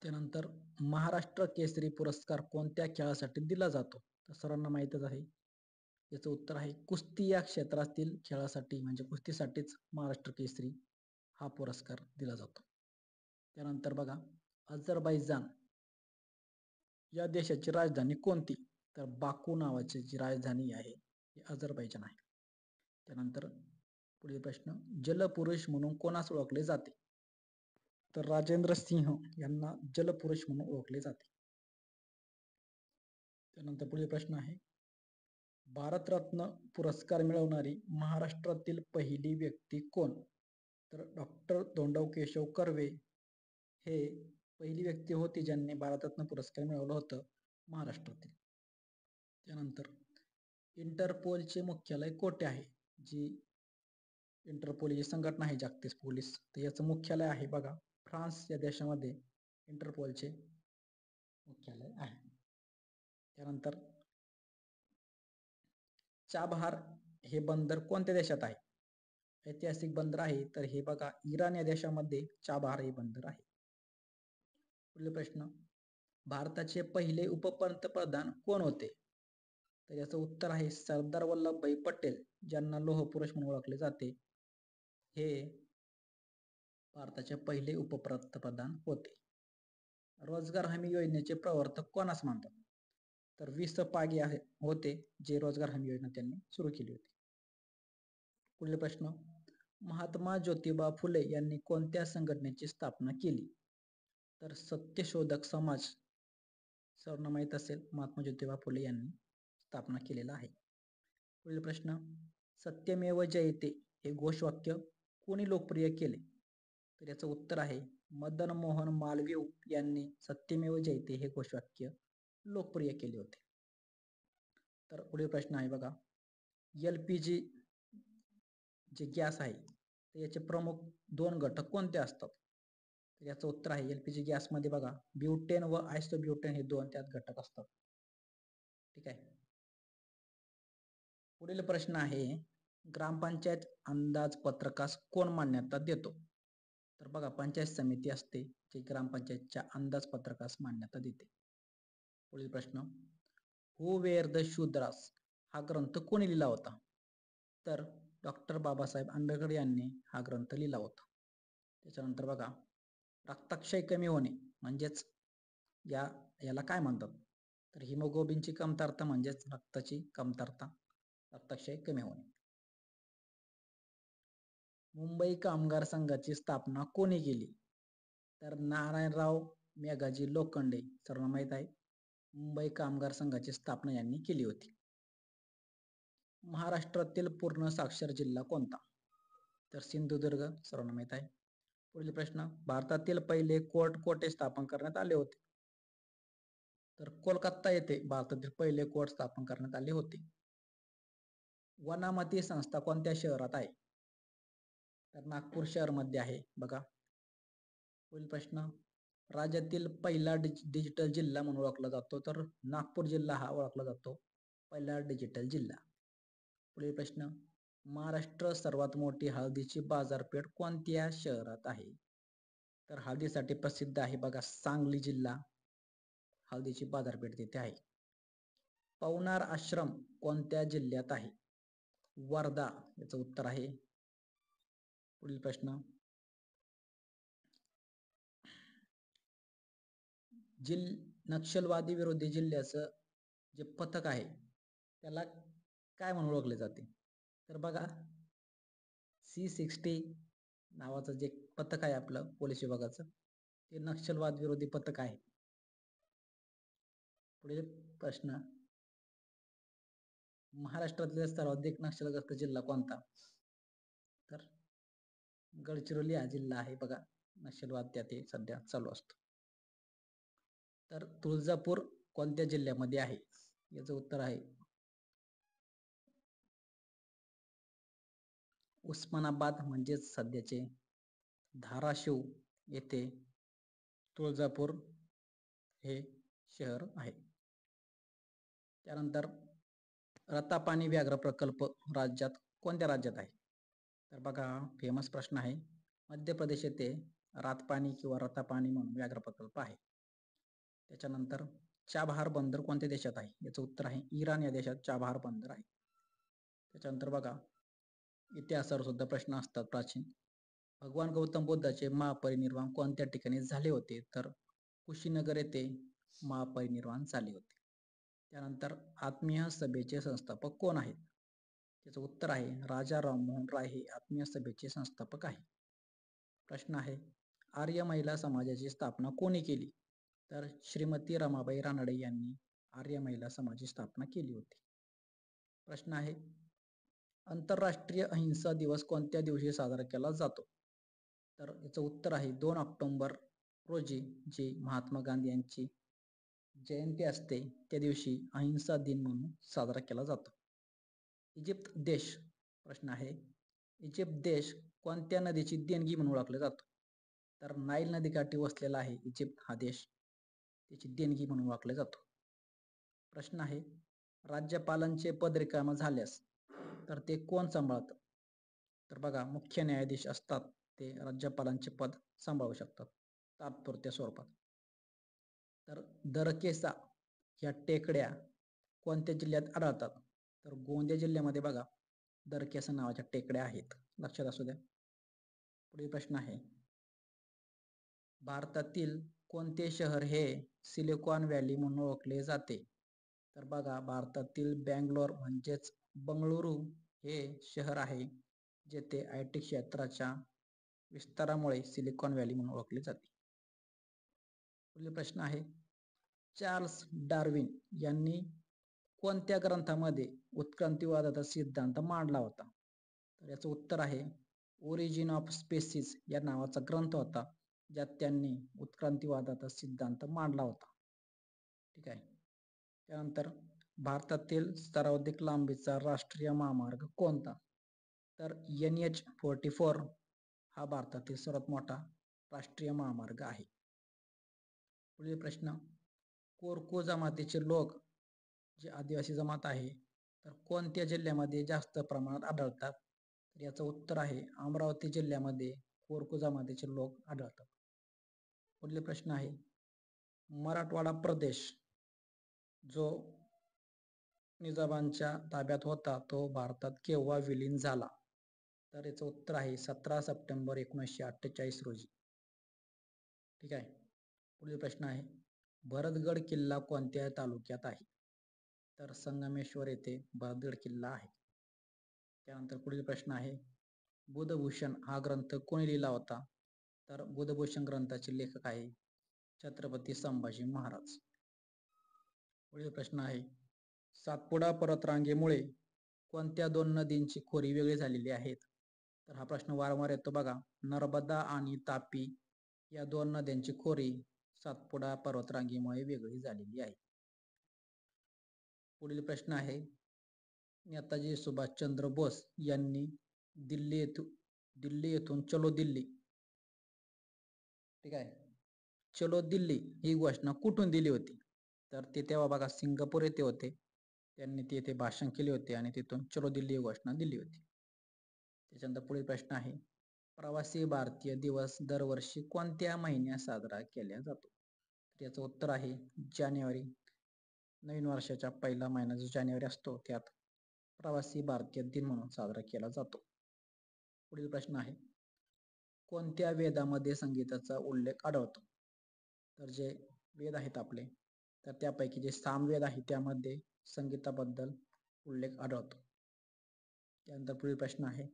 त्यानंतर महाराष्ट्र केसरी पुरस्कार कोणत्या खेळासाठी दिला जातो? तर सर्वांना माहीतच आहे, याचं उत्तर आहे कुस्ती या क्षेत्रातील खेळासाठी म्हणजे कुस्तीसाठीच महाराष्ट्र केसरी हा पुरस्कार दिला जातो. त्यानंतर बघा, अझरबैजान या देशाची राजधानी कोणती? तर बाकू नावाची जी राजधानी आहे ही अझरबैजान आहे. त्यानंतर पुढील प्रश्न, जलपुरुष म्हणून कोणास ओळखले जाते? तर राजेंद्र सिंह यांना जलपुरुष म्हणून ओळखले जाते. त्यानंतर पुढील प्रश्न आहे, भारतरत्न पुरस्कार मिळवणारी महाराष्ट्रातील पहिली व्यक्ती कोण? तर डॉक्टर धोंडो केशव कर्वे हे पहिली व्यक्ती होती ज्यांनी भारतरत्न पुरस्कार मिळवलं होतं महाराष्ट्रातील. त्यानंतर इंटरपोलचे मुख्यालय कोठे आहे? जी इंटरपोल ही संघटना आहे जागतिक पोलीस, तर याचं मुख्यालय आहे बघा फ्रान्स या देशामध्ये इंटरपोलचे मुख्यालय आहे. त्यानंतर चाबहार हे बंदर कोणत्या देशात आहे? ऐतिहासिक बंदर आहे, तर हे बघा इराण या देशामध्ये चाबहार हे बंदर आहे. पुढील प्रश्न, भारताचे पहिले उपपंतप्रधान कोण होते? तर याचं उत्तर आहे सरदार वल्लभभाई पटेल, ज्यांना लोह पुरुष म्हणून ओळखले जाते, हे भारताचे पहिले उपपंतप्रधान होते. रोजगार हमी योजनेचे प्रवर्तक कोणास मानतात? तर वि.स. पागे होते, जे रोजगार हमी योजना त्यांनी सुरू केली होती. पुढील प्रश्न, महात्मा ज्योतिबा फुले यांनी कोणत्या संघटनेची स्थापना केली? तर सत्यशोधक समाज, सर्वांना माहित असेल महात्मा ज्योतिबा फुले यांनी स्थापना केलेला आहे. पुढील प्रश्न, सत्यमेव जयते हे घोषवाक्य कोणी लोकप्रिय केले? तर याचं उत्तर आहे मदन मोहन मालवीय यांनी सत्यमेव जयते हे घोषवाक्य लोकप्रिय केले होते. तर पुढील प्रश्न आहे बघा, LPG जे गॅस आहे तर याचे प्रमुख 2 घटक कोणते असतात? तर याचं उत्तर आहे LPG गॅसमध्ये बघा ब्युटेन व आयसोब्युटेन हे 2 त्यात घटक असतात. ठीक आहे. पुढील प्रश्न आहे, ग्रामपंचायत अंदाजपत्रकास कोण मान्यता देतो? तर बघा पंचायत समिती असते जी ग्रामपंचायतच्या अंदाजपत्रकास मान्यता देते. पुढील प्रश्न, हू वेअर द शूद्रास हा ग्रंथ कोणी लिहिला होता? तर डॉक्टर बाबासाहेब आंबेडकर यांनी हा ग्रंथ लिहिला होता. त्याच्यानंतर बघा, रक्तक्षय कमी होणे म्हणजेच याला काय म्हणतात? तर हिमोग्लोबिनची कमतरता म्हणजेच रक्ताची कमतरता, रक्तक्षय कमी होणे. मुंबई कामगार संघाची स्थापना कोणी केली? तर नारायणराव मेघाजी लोखंडे, सर्वांना माहित आहे मुंबई कामगार संघाची स्थापना यांनी केली होती. महाराष्ट्रातील पूर्ण साक्षर जिल्हा कोणता? तर सिंधुदुर्ग, सर्वांना माहित आहे. पुढील प्रश्न, भारतातील पहिले कोर्ट कोठे स्थापन करण्यात आले होते? तर कोलकाता येथे भारतातील पहिले कोर्ट स्थापन करण्यात आले होते. वनामती संस्था कोणत्या शहरात आहे? तर नागपूर शहर मध्ये आहे बघा. पुढील प्रश्न, राज्यातील पहिला डिजिटल जिल्हा म्हणून ओळखला जातो तर नागपूर जिल्हा हा ओळखला जातो पहिला डिजिटल जिल्हा. पुढील प्रश्न, महाराष्ट्र सर्वात मोठी हळदीची बाजारपेठ कोणत्या शहरात आहे? तर हळदीसाठी प्रसिद्ध आहे बघा सांगली जिल्हा, हळदीची बाजारपेठ तिथे आहे. पवनार आश्रम कोणत्या जिल्ह्यात आहे? वर्धा, याचं उत्तर आहे. पुढील प्रश्न, नक्षलवादी विरोधी जिल्ह्याचं जे पथक आहे त्याला काय म्हणून ओळखले जाते? तर बघा C60 नावाचं जे पथक आहे आपलं पोलीस विभागाचं ते नक्षलवाद विरोधी पथक आहे. पुढील प्रश्न, महाराष्ट्रातील सर्वाधिक नक्षलग्रस्त जिल्हा कोणता? तर गडचिरोली हा जिल्हा आहे बघा, नक्षलवाद त्यात सध्या चालू असतो. तर तुळजापूर कोणत्या जिल्ह्यामध्ये आहे? याचं उत्तर आहे उस्मानाबाद म्हणजेच सध्याचे धाराशिव येथे तुळजापूर हे शहर आहे. त्यानंतर रतापानी व्याघ्र प्रकल्प कोणत्या राज्यात आहे? तर बघा फेमस प्रश्न आहे, मध्य प्रदेश येथे रातपानी किंवा रतापानी म्हणून व्याघ्र प्रकल्प आहे. त्याच्यानंतर चाबहार बंदर कोणत्या देशात आहे? याचं उत्तर आहे इराण या देशात चाबहार बंदर आहे. त्याच्यानंतर बघा इतिहासावर सुद्धा प्रश्न असतात प्राचीन, भगवान गौतम बुद्धाचे महापरिनिर्वाण कोणत्या ठिकाणी झाले होते? तर कुशीनगर येथे महापरिनिर्वाण झाले होते. त्यानंतर आत्मीय सभेचे संस्थापक कोण आहेत? त्याचं उत्तर आहे राजा राममोहन राय हे आत्मीय सभेचे संस्थापक आहे. प्रश्न आहे, आर्य महिला समाजाची स्थापना कोणी केली? तर श्रीमती रमाबाई रानडे यांनी आर्य महिला समाजाची स्थापना केली होती. प्रश्न आहे, आंतरराष्ट्रीय अहिंसा दिवस कोणत्या दिवशी साजरा केला जातो? तर याचं उत्तर आहे 2 ऑक्टोबर रोजी जी महात्मा गांधी यांची जयंती असते त्या दिवशी अहिंसा दिन म्हणून साजरा केला जातो. इजिप्त देश, प्रश्न आहे इजिप्त देश कोणत्या नदीची देणगी म्हणून ओळखला जातो? तर नाईल नदीकाठी वसलेला आहे इजिप्त हा देश, त्याची देणगी म्हणून ओळखला जातो. प्रश्न आहे, राज्यपालांचे पद रिकामा झाल्यास तर ते कोण सांभाळतं? तर बघा मुख्य न्यायाधीश असतात ते राज्यपालांचे पद सांभाळू शकतात तात्पुरत्या स्वरूपात. तर दरकेसा ह्या टेकड्या कोणत्या जिल्ह्यात आढळतात? तर गोंदिया जिल्ह्यामध्ये बघा दरकेसा नावाच्या टेकड्या आहेत, लक्षात असू द्या. पुढील प्रश्न आहे, भारतातील कोणते शहर हे सिलिकॉन व्हॅली म्हणून ओळखले जाते? तर बघा, भारतातील बँगलोर म्हणजेच बंगळुरू हे शहर आहे जेथे IT क्षेत्राच्या विस्तारामुळे सिलिकॉन व्हॅली म्हणून ओळखले जाते. पुढील प्रश्न आहे, चार्ल्स डार्विन यांनी कोणत्या ग्रंथामध्ये उत्क्रांतीवादाचा सिद्धांत मांडला होता? तर याचं उत्तर आहे ओरिजिन ऑफ स्पेसिस या नावाचा ग्रंथ होता ज्यात त्यांनी उत्क्रांतीवादाचा सिद्धांत मांडला होता. ठीक आहे. त्यानंतर भारतातील सर्वाधिक लांबीचा राष्ट्रीय महामार्ग कोणता? तर NH44 हा भारतातील सर्वात मोठा राष्ट्रीय महामार्ग आहे. पुढील प्रश्न, कोरकू जमातीचे लोक जे आदिवासी जमात आहे तर कोणत्या जिल्ह्यामध्ये जास्त प्रमाणात आढळतात? तर याचं उत्तर आहे अमरावती जिल्ह्यामध्ये कोरकू जमातीचे लोक आढळतात. पुढील प्रश्न आहे, मराठवाडा प्रदेश जो निजामांच्या ताब्यात होता तो भारतात केव्हा विलीन झाला? तर याचं उत्तर आहे 17 सप्टेंबर 1948 रोजी. ठीक आहे. पुढील प्रश्न आहे, भरतगड किल्ला कोणत्या तालुक्यात आहे? तर संगमेश्वर येथे भरतगड किल्ला आहे. त्यानंतर पुढील प्रश्न आहे, बुधभूषण हा ग्रंथ कोणी लिहिला होता? तर बुधभूषण ग्रंथाचे लेखक आहे छत्रपती संभाजी महाराज. पुढील प्रश्न आहे, सातपुडा पर्वतरांगेमुळे कोणत्या दोन नदींची खोरी वेगळी झालेली आहेत? तर हा प्रश्न वारंवार येतो बघा. नर्मदा आणि तापी या दोन नद्यांची खोरी सातपुडा पर्वतरांगेमुळे वेगळी झालेली आहे. पुढील प्रश्न आहे, नेताजी सुभाषचंद्र बोस यांनी दिल्ली येथून चलो दिल्ली, ठीक आहे, चलो दिल्ली ही घोषणा कुठून दिली होती? तर ते तेव्हा बघा सिंगापूर येथे होते. त्यांनी तेथे भाषण केले होते आणि तिथून चलो दिल्ली ही घोषणा दिली होती. त्याच्यानंतर पुढील प्रश्न आहे, प्रवासी भारतीय दिवस दरवर्षी कोणत्या महिन्यात साजरा केला जातो? याचं उत्तर आहे जानेवारी. नवीन वर्षाच्या पहिला महिना जो जानेवारी असतो त्यात प्रवासी भारतीय दिन म्हणून साजरा केला जातो. पुढील प्रश्न आहे, कोणत्या वेदामध्ये संगीताचा उल्लेख आढळतो? तर जे वेद आहेत आपले तर त्यापैकी जे सामवेद आहे त्यामध्ये संगीताबद्दल उल्लेख आढळतो. त्यानंतर पुढील प्रश्न आहे,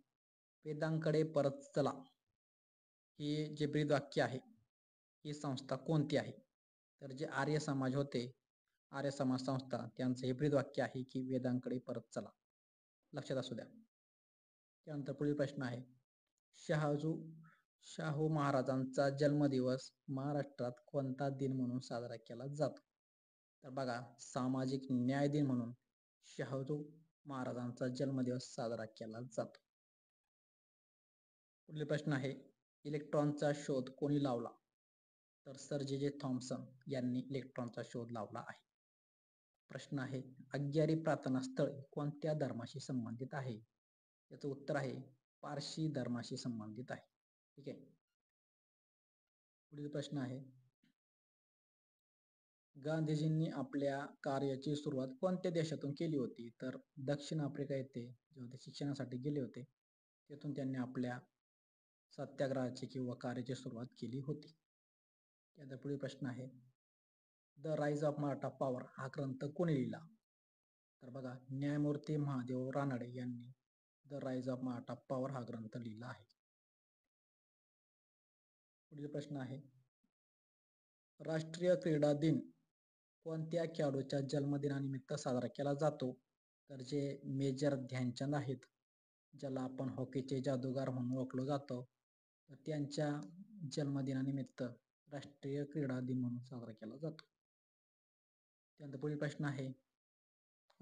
वेदांकडे परत चला ही जे ब्रीदवाक्य आहे ही संस्था कोणती आहे? तर जे आर्य समाज होते, आर्य समाज संस्था, त्यांचं हे ब्रीदवाक्य आहे की वेदांकडे परत चला. लक्षात असू द्या. त्यानंतर पुढील प्रश्न आहे, शाहू महाराजांचा जन्मदिवस महाराष्ट्रात कोणता दिन म्हणून साजरा केला जातो? तर बघा, सामाजिक न्याय दिन म्हणून शाहू महाराजांचा जन्मदिवस साजरा केला जातो. पुढील प्रश्न आहे, इलेक्ट्रॉनचा शोध कोणी लावला? तर सर जे थॉम्सन यांनी इलेक्ट्रॉनचा शोध लावला आहे. प्रश्न आहे, अग्यारी प्रार्थना स्थळ कोणत्या धर्माशी संबंधित आहे? याचं उत्तर आहे पारशी धर्माशी संबंधित आहे. ठीक आहे. पुढील प्रश्न आहे, गांधीजींनी आपल्या कार्याची सुरुवात कोणत्या देशातून केली होती? तर दक्षिण आफ्रिका येथे जेव्हा ते शिक्षणासाठी गेले होते तेथून त्यांनी आपल्या सत्याग्रहाची किंवा कार्याची सुरुवात केली होती. त्यानंतर पुढील प्रश्न आहे, the rise of Maratha power हा ग्रंथ कोणी लिहिला? तर बघा, न्यायमूर्ती महादेव रानडे यांनी the rise of Maratha power हा ग्रंथ लिहिला आहे. पुढील प्रश्न आहे, राष्ट्रीय क्रीडा दिन कोणत्या खेळाडूच्या जन्मदिनानिमित्त साजरा केला जातो? तर जे मेजर ध्यानचंद आहेत, ज्याला आपण हॉकीचे जादूगार म्हणून ओळखलं जातं, तर त्यांच्या जन्मदिनानिमित्त राष्ट्रीय क्रीडा दिन म्हणून साजरा केला जातो. त्यानंतर पुढील प्रश्न आहे,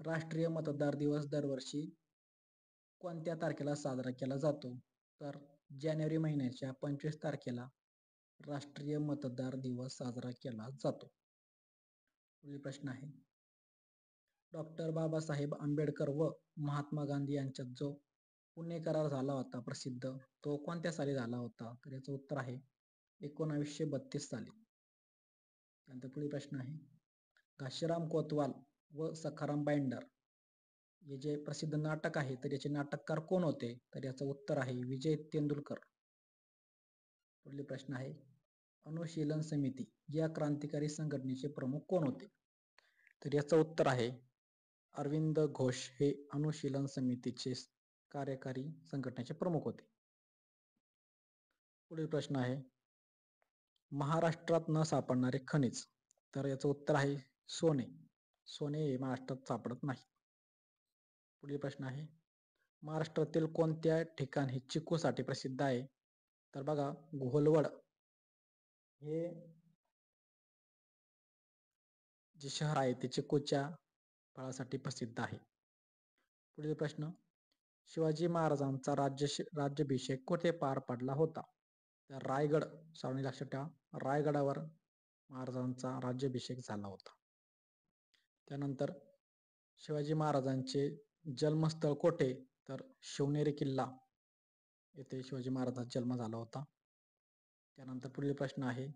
राष्ट्रीय मतदार दिवस दरवर्षी कोणत्या तारखेला साजरा केला जातो? तर जानेवारी महिन्याच्या 25 तारखेला राष्ट्रीय मतदार दिवस साजरा केला जातो. पुढील प्रश्न आहे, डॉक्टर बाबासाहेब आंबेडकर व महात्मा गांधी यांच्यात जो पुणे करार झाला होता प्रसिद्ध, तो कोणत्या साली झाला होता? तर याचं उत्तर आहे 1932 साली. त्यानंतर पुढील प्रश्न आहे, घाशीराम कोतवाल व सखाराम बाइंडर हे जे प्रसिद्ध नाटक आहे तर याचे नाटककार कोण होते? तर याचं उत्तर आहे विजय तेंडुलकर. पुढील प्रश्न आहे, अनुशीलन समिती या क्रांतिकारी संघटनेचे प्रमुख कोण होते? तर याचं उत्तर आहे अरविंद घोष हे अनुशीलन समितीचे कार्यकारी संघटनेचे प्रमुख होते. पुढील प्रश्न आहे महाराष्ट्रात न सापडणारे खनिज. तर याचं उत्तर आहे सोने. सोने हे महाराष्ट्रात सापडत नाही. पुढील प्रश्न आहे महाराष्ट्रातील कोणत्या ठिकाण हे चिकूसाठी प्रसिद्ध आहे? तर बघा घोलवड हे जे शहर आहे ते चिकूच्या फळासाठी प्रसिद्ध आहे. पुढील प्रश्न शिवाजी महाराजांचा राज्याभिषेक कुठे पार पडला होता? तर रायगड. सावनी लक्षात ठेवा, रायगडावर महाराजांचा राज्याभिषेक झाला होता. त्यानंतर शिवाजी महाराजांचे जन्मस्थळ कोठे? तर शिवनेरी किल्ला येथे शिवाजी महाराजांचा जन्म झाला होता. त्यानंतर पुढील प्रश्न आहे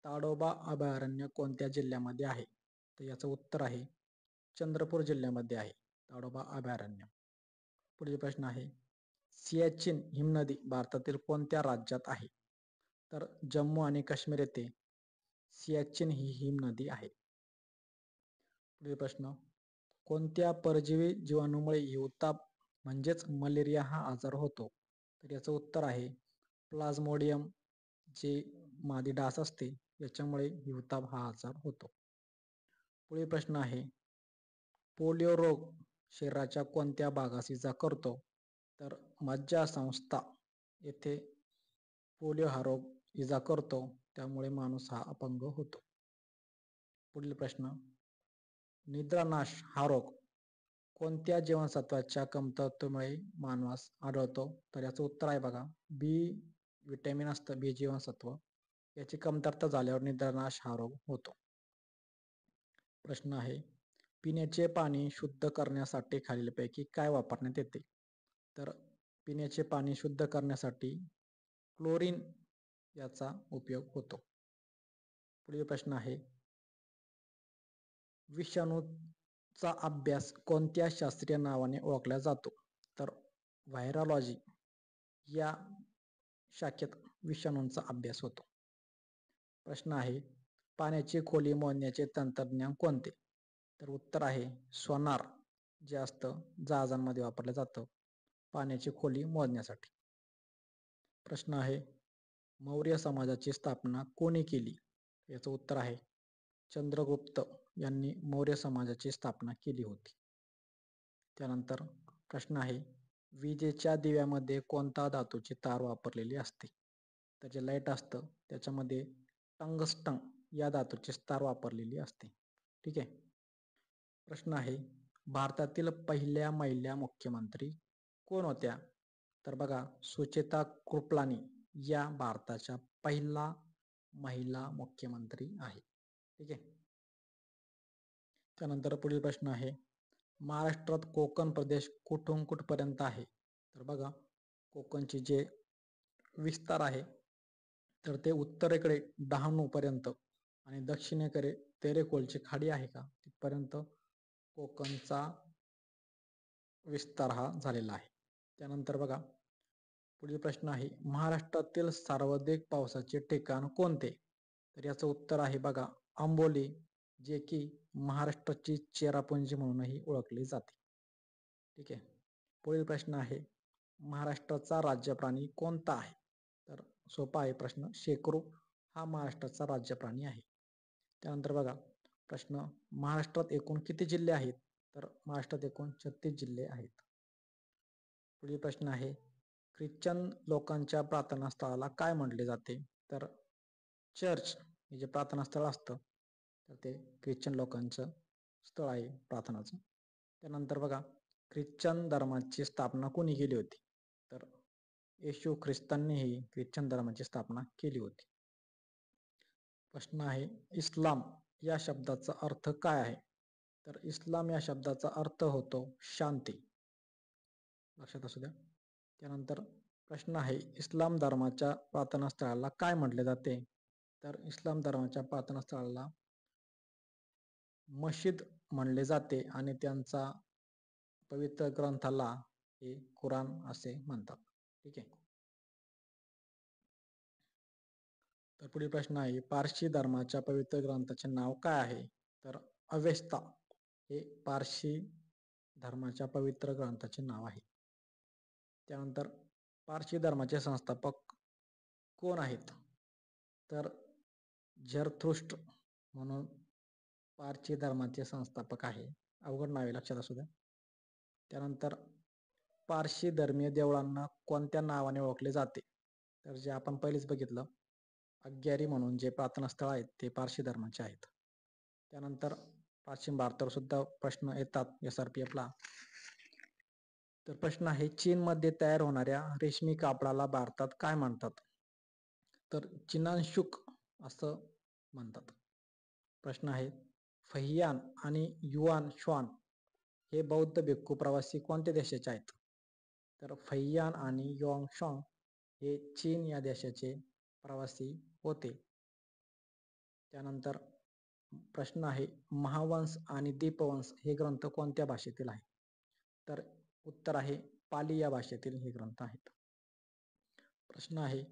ताडोबा अभयारण्य कोणत्या जिल्ह्यामध्ये आहे? तर याचं उत्तर आहे चंद्रपूर जिल्ह्यामध्ये आहे ताडोबा अभयारण्य. पुढील प्रश्न आहे सियाचीन हिमनदी भारतातील कोणत्या राज्यात आहे? तर जम्मू आणि काश्मीर येथे सियाचीन ही हिमनदी आहे. पुढील प्रश्न कोणत्या परजीवी जीवाणूमुळे हिवताप म्हणजेच मलेरिया हा आजार होतो? तर याचं उत्तर आहे प्लाझ्मोडियम जे मादी डास असते याच्यामुळे हिवताप हा आजार होतो. पुढील प्रश्न आहे पोलिओ रोग शरीराच्या कोणत्या भागास इजा करतो? तर मज्जासंस्था येथे पोलिओ हा रोग इजा करतो, त्यामुळे माणूस हा अपंग होतो. पुढील प्रश्न निद्रानाश हा रोग कोणत्या जीवनसत्वाच्या कमतरतेमुळे मानवास आढळतो? तर याचं उत्तर आहे बघा बी विटॅमिन असतं, बी जीवनसत्व याची कमतरता झाल्यावर निद्रानाश हा रोग होतो. प्रश्न आहे पिण्याचे पाणी शुद्ध करण्यासाठी खालीलपैकी काय वापरण्यात येते? तर पिण्याचे पाणी शुद्ध करण्यासाठी क्लोरीन याचा उपयोग होतो. पुढील प्रश्न आहे विषाणूचा अभ्यास कोणत्या शास्त्रीय नावाने ओळखला जातो? तर व्हायरॉलॉजी या शाखेत विषाणूंचा अभ्यास होतो. प्रश्न आहे पाण्याची खोली मोजण्याचे तंत्रज्ञान कोणते? तर उत्तर आहे सोनार जे असतं जहाजांमध्ये वापरलं जातं पाण्याची खोली मोजण्यासाठी. प्रश्न आहे मौर्य समाजाची स्थापना कोणी केली? याचं उत्तर आहे चंद्रगुप्त यांनी मौर्य समाजाची स्थापना केली होती. त्यानंतर प्रश्न आहे विजेच्या दिव्यामध्ये कोणत्या धातूची तार वापरलेली असते? तर जे लाईट असतं त्याच्यामध्ये टंगस्टन या धातूची तार वापरलेली असते. ठीक आहे. प्रश्न आहे भारतातील पहिल्या महिला मुख्यमंत्री कोण होत्या? तर बघा सुचेता कृपलानी या भारताच्या पहिला महिला मुख्यमंत्री आहे. ठीक आहे. त्यानंतर पुढील प्रश्न आहे महाराष्ट्रात कोकण प्रदेश कुठून कुठपर्यंत आहे? तर बघा कोकणचे जे विस्तार आहे तर ते उत्तरेकडे डहाणू पर्यंत आणि दक्षिणेकडे तेरेखोलची खाडी आहे का तिथपर्यंत कोकणचा विस्तार हा झालेला आहे. त्यानंतर बघा पुढील प्रश्न आहे महाराष्ट्रातील सर्वाधिक पावसाचे ठिकाण कोणते? तर याचं उत्तर आहे बघा आंबोली जे की महाराष्ट्राची चेरापुंजी म्हणूनही ओळखली जाते. ठीक आहे. पुढील प्रश्न आहे महाराष्ट्राचा राज्य प्राणी कोणता आहे? तर सोपा आहे प्रश्न शेकरू हा महाराष्ट्राचा राज्य प्राणी आहे. त्यानंतर बघा प्रश्न महाराष्ट्रात एकूण किती जिल्हे आहेत? तर महाराष्ट्रात एकूण 36 जिल्हे आहेत. पुढील प्रश्न आहे ख्रिश्चन लोकांच्या प्रार्थना स्थळाला काय म्हटले जाते? तर चर्च हे जे प्रार्थना स्थळ असतं तर ते ख्रिश्चन लोकांचं स्थळ आहे प्रार्थनाचं. त्यानंतर बघा ख्रिश्चन धर्माची स्थापना कोणी केली होती? तर येशू ख्रिस्तांनी ही ख्रिश्चन धर्माची स्थापना केली होती. प्रश्न आहे इस्लाम या शब्दाचा अर्थ काय आहे? तर इस्लाम या शब्दाचा अर्थ होतो शांती. लक्षात असू द्या. त्यानंतर प्रश्न आहे इस्लाम धर्माच्या प्रार्थना स्थळाला काय म्हटले जाते? तर इस्लाम धर्माच्या प्रार्थना स्थळाला मशीद म्हणले जाते आणि त्यांचा पवित्र ग्रंथाला हे कुराण असे म्हणतात. ठीक आहे. तर पुढील प्रश्न आहे, पारशी धर्माच्या पवित्र ग्रंथाचे नाव काय आहे? तर अवेस्ता हे पारशी धर्माच्या पवित्र ग्रंथाचे नाव आहे. त्यानंतर पारशी धर्माचे संस्थापक कोण आहेत? तर झरथुष्ट्र म्हणून पारशी धर्माचे संस्थापक आहे. अवघड नावे लक्षात असू द्या. त्यानंतर पारशी धर्मीय देवळांना कोणत्या नावाने ओळखले जाते? तर जे आपण पहिलेच बघितलं, अग्यारी म्हणून जे प्रार्थना स्थळ आहेत ते पारशी धर्माचे आहेत. त्यानंतर पश्चिम भारतावर सुद्धा प्रश्न येतात SRPF ला. तर प्रश्न आहे, चीनमध्ये तयार होणाऱ्या रेशमी कापडाला भारतात काय म्हणतात? तर चिनानशुक असं म्हणतात. प्रश्न आहे, फहियान आणि युआन श्वान हे बौद्ध भिक्खू प्रवासी कोणत्या देशाचे आहेत? तर फहियान आणि युआन श्वान हे चीन या देशाचे प्रवासी होते. त्यानंतर प्रश्न आहे, महावंश आणि दीपवंश हे ग्रंथ कोणत्या भाषेतील आहे? तर उत्तर आहे पाली या भाषेतील हे ग्रंथ आहेत. प्रश्न आहे,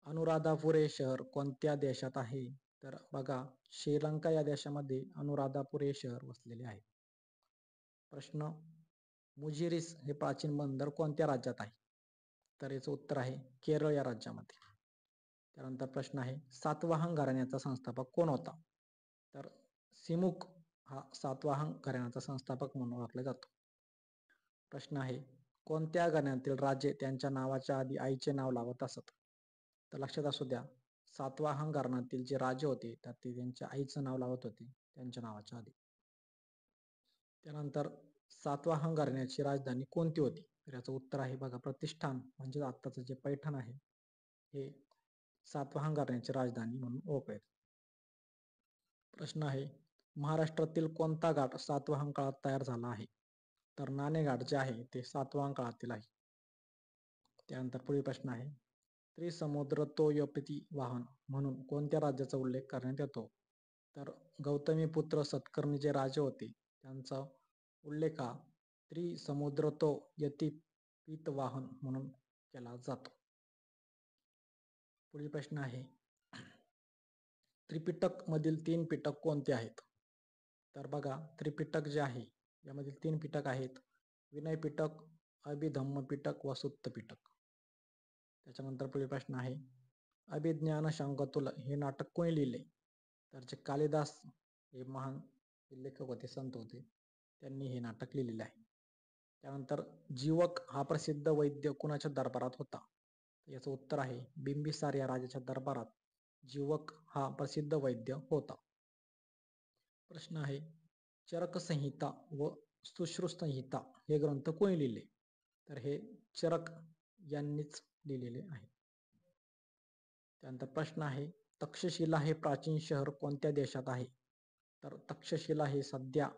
अनुराधापूर हे शहर कोणत्या देशात आहे? तर बघा, श्रीलंका या देशामध्ये अनुराधापूर हे शहर वसलेले आहे. प्रश्न, मुजिरीस हे प्राचीन बंदर कोणत्या राज्यात आहे? तर याचं उत्तर आहे केरळ या राज्यामध्ये. त्यानंतर प्रश्न आहे, सातवाहन घराण्याचा संस्थापक कोण होता? तर सिमुक हा सातवाहन घराण्याचा संस्थापक म्हणून ओळखला जातो. प्रश्न आहे, कोणत्या घराण्यातील राजे त्यांच्या नावाच्या आधी आईचे नाव लावत असत? तर लक्षात असू द्या, सातवाहन घराण्यातील जे राजे होते तर ते त्यांच्या आईचं नाव लावत होते त्यांच्या नावाच्या आधी. त्यानंतर सातवाहन घराण्याची राजधानी कोणती होती? तर याचं उत्तर आहे बघा, प्रतिष्ठान म्हणजे आत्ताचं जे पैठण आहे हे सातवाहन घराण्याची राजधानी म्हणून ओळखले. प्रश्न आहे, महाराष्ट्रातील कोणता घाट सातवाहन काळात तयार झाला आहे? तर नाणेघाट जे आहे ते सातवाहन काळातील आहे. त्यानंतर पुढील प्रश्न आहे, त्रिसमुद्र तोयपती वाहन म्हणून कोणत्या राज्याचा उल्लेख करण्यात येतो? तर गौतमीपुत्र सत्कर्णी जे राजे होते त्यांचा उल्लेख हा त्रिसमुद्रतो यतिपीतवाहन म्हणून केला जातो. पुढील प्रश्न आहे, त्रिपिटक मधील 3 पिटक कोणते आहेत? तर बघा, त्रिपिटक जे आहे यामधील 3 पिटक आहेत, विनय पिटक, अभिधम्म पिटक व सुत्त पिटक. त्याच्यानंतर पुढील प्रश्न आहे, अभिज्ञान शाकुंतल हे नाटक कोणी लिहिले? तर जे कालिदास हे महान लेखक होते, संत होते, त्यांनी हे नाटक लिहिलेले आहे. त्यानंतर जीवक हा प्रसिद्ध वैद्य कुणाच्या दरबारात होता? याचं उत्तर आहे बिंबिसार या राजाच्या दरबारात जीवक हा प्रसिद्ध वैद्य होता. प्रश्न आहे, चरक संहिता व सुश्रुत संहिता हे ग्रंथ कोणी लिहिले? तर हे चरक यांनीच लिहिलेले आहे. त्यानंतर प्रश्न आहे, तक्षशिला हे प्राचीन शहर कोणत्या देशात आहे? तर तक्षशिला हे सध्या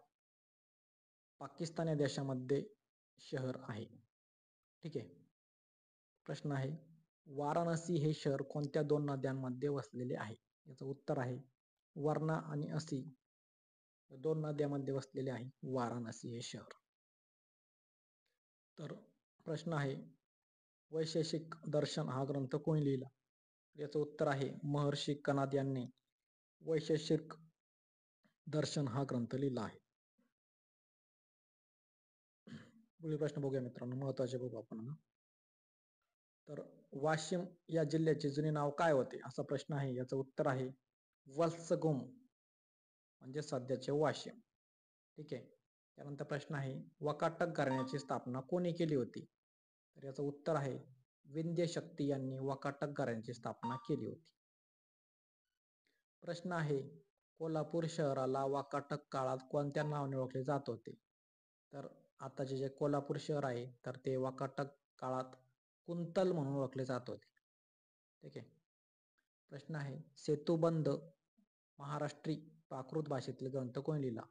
पाकिस्तान या देशामध्ये शहर आहे. ठीक आहे. प्रश्न आहे, वाराणसी हे शहर कोणत्या 2 नद्यांमध्ये वसलेले आहे? याचं उत्तर आहे वर्णा आणि असी 2 नद्यांमध्ये वसलेले आहे वाराणसी हे शहर. तर प्रश्न आहे, वैशेषिक दर्शन हा ग्रंथ कोणी लिहिला? याचं उत्तर आहे महर्षी कणाद यांनी वैशेषिक दर्शन हा ग्रंथ लिहिला आहे. पुढील प्रश्न बघूया मित्रांनो, महत्वाचे बघू आपण. तर वाशिम या जिल्ह्याचे जुने नाव काय होते असा प्रश्न आहे. याचं उत्तर आहे वत्सगुम म्हणजे सध्याचे वाशिम. ठीक आहे. त्यानंतर प्रश्न आहे, वकाटक घराण्याची स्थापना कोणी केली होती? तर याचं उत्तर आहे विंध्य शक्ती यांनी वकाटक घराण्याची स्थापना केली होती. प्रश्न आहे, कोल्हापूर शहराला वाकाटक काळात कोणत्या नावाने ओळखले जात होते? तर आताचे जे कोल्हापूर शहर आहे तर ते वाकाटक काळात कुंतल म्हणून ओळखले जात होते. ठीक आहे. प्रश्न आहे, सेतुबंध महाराष्ट्री प्राकृत भाषेतील ग्रंथ कोणी लिहिला?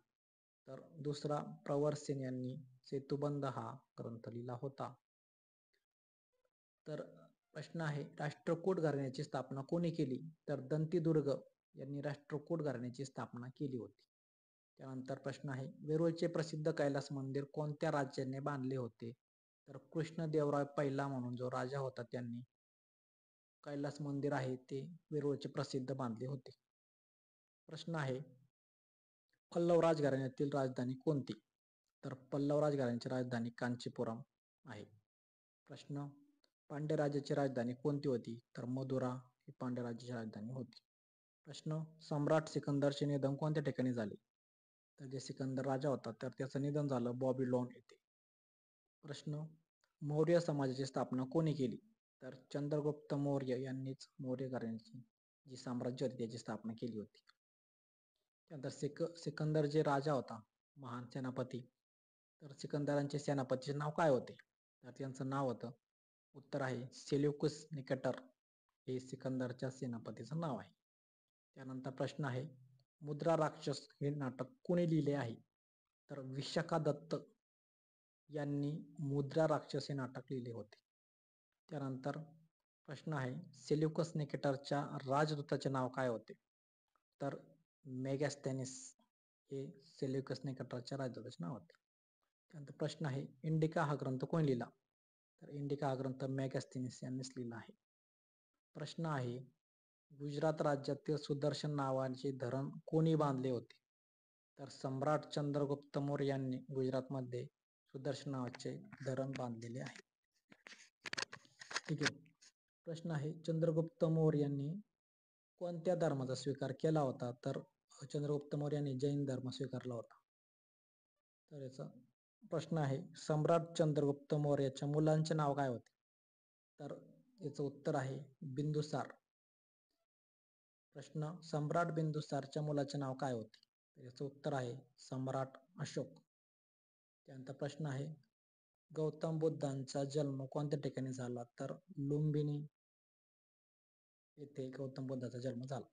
तर दुसरा प्रवरसेन यांनी सेतुबंध हा ग्रंथ लिहिला होता. तर प्रश्न आहे, राष्ट्रकूट घराण्याची स्थापना कोणी केली? तर दंतीदुर्ग यांनी राष्ट्रकूट घराण्याची स्थापना केली होती. त्यानंतर प्रश्न आहे, वेरूळचे प्रसिद्ध कैलास मंदिर कोणत्या राजाने बांधले होते? तर कृष्णदेवराय पहिला म्हणून जो राजा होता त्यांनी कैलास मंदिर आहे ते वेरूळचे प्रसिद्ध बांधले होते. प्रश्न आहे, पल्लव राजघराण्यातील राजधानी कोणती? तर पल्लव राजघराण्याची राजधानी कांचीपुरम आहे. प्रश्न, पांड्य राज्याची राजधानी कोणती होती? तर मधुरा ही पांड्य राज्याची राजधानी होती. प्रश्न, सम्राट सिकंदरचे निधन कोणत्या ठिकाणी झाले? तर जे सिकंदर राजा होता तर त्याचं निधन झालं बॅबिलोन येथे. प्रश्न, मौर्य समाजाची स्थापना कोणी केली? तर चंद्रगुप्त मौर्य यांनीच मौर्य घराण्याची जी साम्राज्य होते त्याची स्थापना केली होती. त्यानंतर सिकंदर जे राजा होता, महान सेनापती, तर सिकंदरांचे सेनापतीचे नाव काय होते? तर त्यांचं नाव होतं, उत्तर आहे सेल्युकस निकेटर हे सिकंदरच्या सेनापतीचं नाव आहे. त्यानंतर प्रश्न आहे, मुद्रा राक्षस हे नाटक कोणी लिहिले आहे? तर विशाखा दत्त यांनी मुद्रा राक्षस हे नाटक लिहिले होते. त्यानंतर प्रश्न आहे, सेल्युकस निकेटरच्या राजदूताचे नाव काय होते? तर मेगॅस्थेनिस हे सेल्युकस निकेटरच्या राजदूताचे नाव होते. त्यानंतर प्रश्न आहे, इंडिका हा ग्रंथ कोणी लिहिला? तर इंडिका हा ग्रंथ मेगॅस्थेनिस यांनीच लिहिला आहे. प्रश्न आहे, गुजरात राज्यातील सुदर्शन नावाचे धरण कोणी बांधले होते? तर सम्राट चंद्रगुप्त मौर्य यांनी गुजरातमध्ये सुदर्शन नावाचे धरण बांधलेले आहे. ठीक आहे. प्रश्न आहे, चंद्रगुप्त मौर्य यांनी कोणत्या धर्माचा स्वीकार केला होता? तर चंद्रगुप्त मौर्य यांनी जैन धर्म स्वीकारला होता. तर याचा प्रश्न आहे, सम्राट चंद्रगुप्त मौर्याच्या मुलांचे नाव काय होते? तर याचं उत्तर आहे बिंदुसार. प्रश्न, सम्राट बिंदुसारच्या मुलाचे नाव काय होते? तर याचं उत्तर आहे सम्राट अशोक. त्यानंतर प्रश्न आहे, गौतम बुद्धांचा जन्म कोणत्या ठिकाणी झाला? तर लुंबिनी येथे गौतम बुद्धाचा जन्म झाला.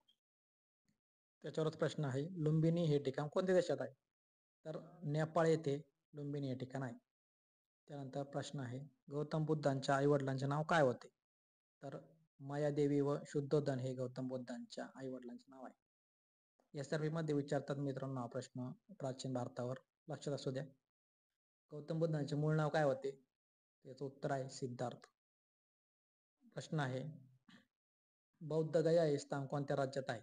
त्याच्यावरच प्रश्न आहे, लुंबिनी हे ठिकाण कोणत्या देशात आहे? तर नेपाळ येथे लुंबिनी हे ठिकाण आहे. त्यानंतर प्रश्न आहे, गौतम बुद्धांच्या आई वडिलांचे नाव काय होते? तर मायादेवी व शुद्धोधन हे गौतम बुद्धांच्या आई वडिलांचे नाव आहे. या सर्वेमध्ये विचारतात मित्रांनो हा प्रश्न प्राचीन भारतावर, लक्षात असू द्या. गौतम बुद्धांचे मूळ नाव काय होते? त्याचं उत्तर आहे सिद्धार्थ. प्रश्न आहे, बौद्ध गया हे स्थान कोणत्या राज्यात आहे?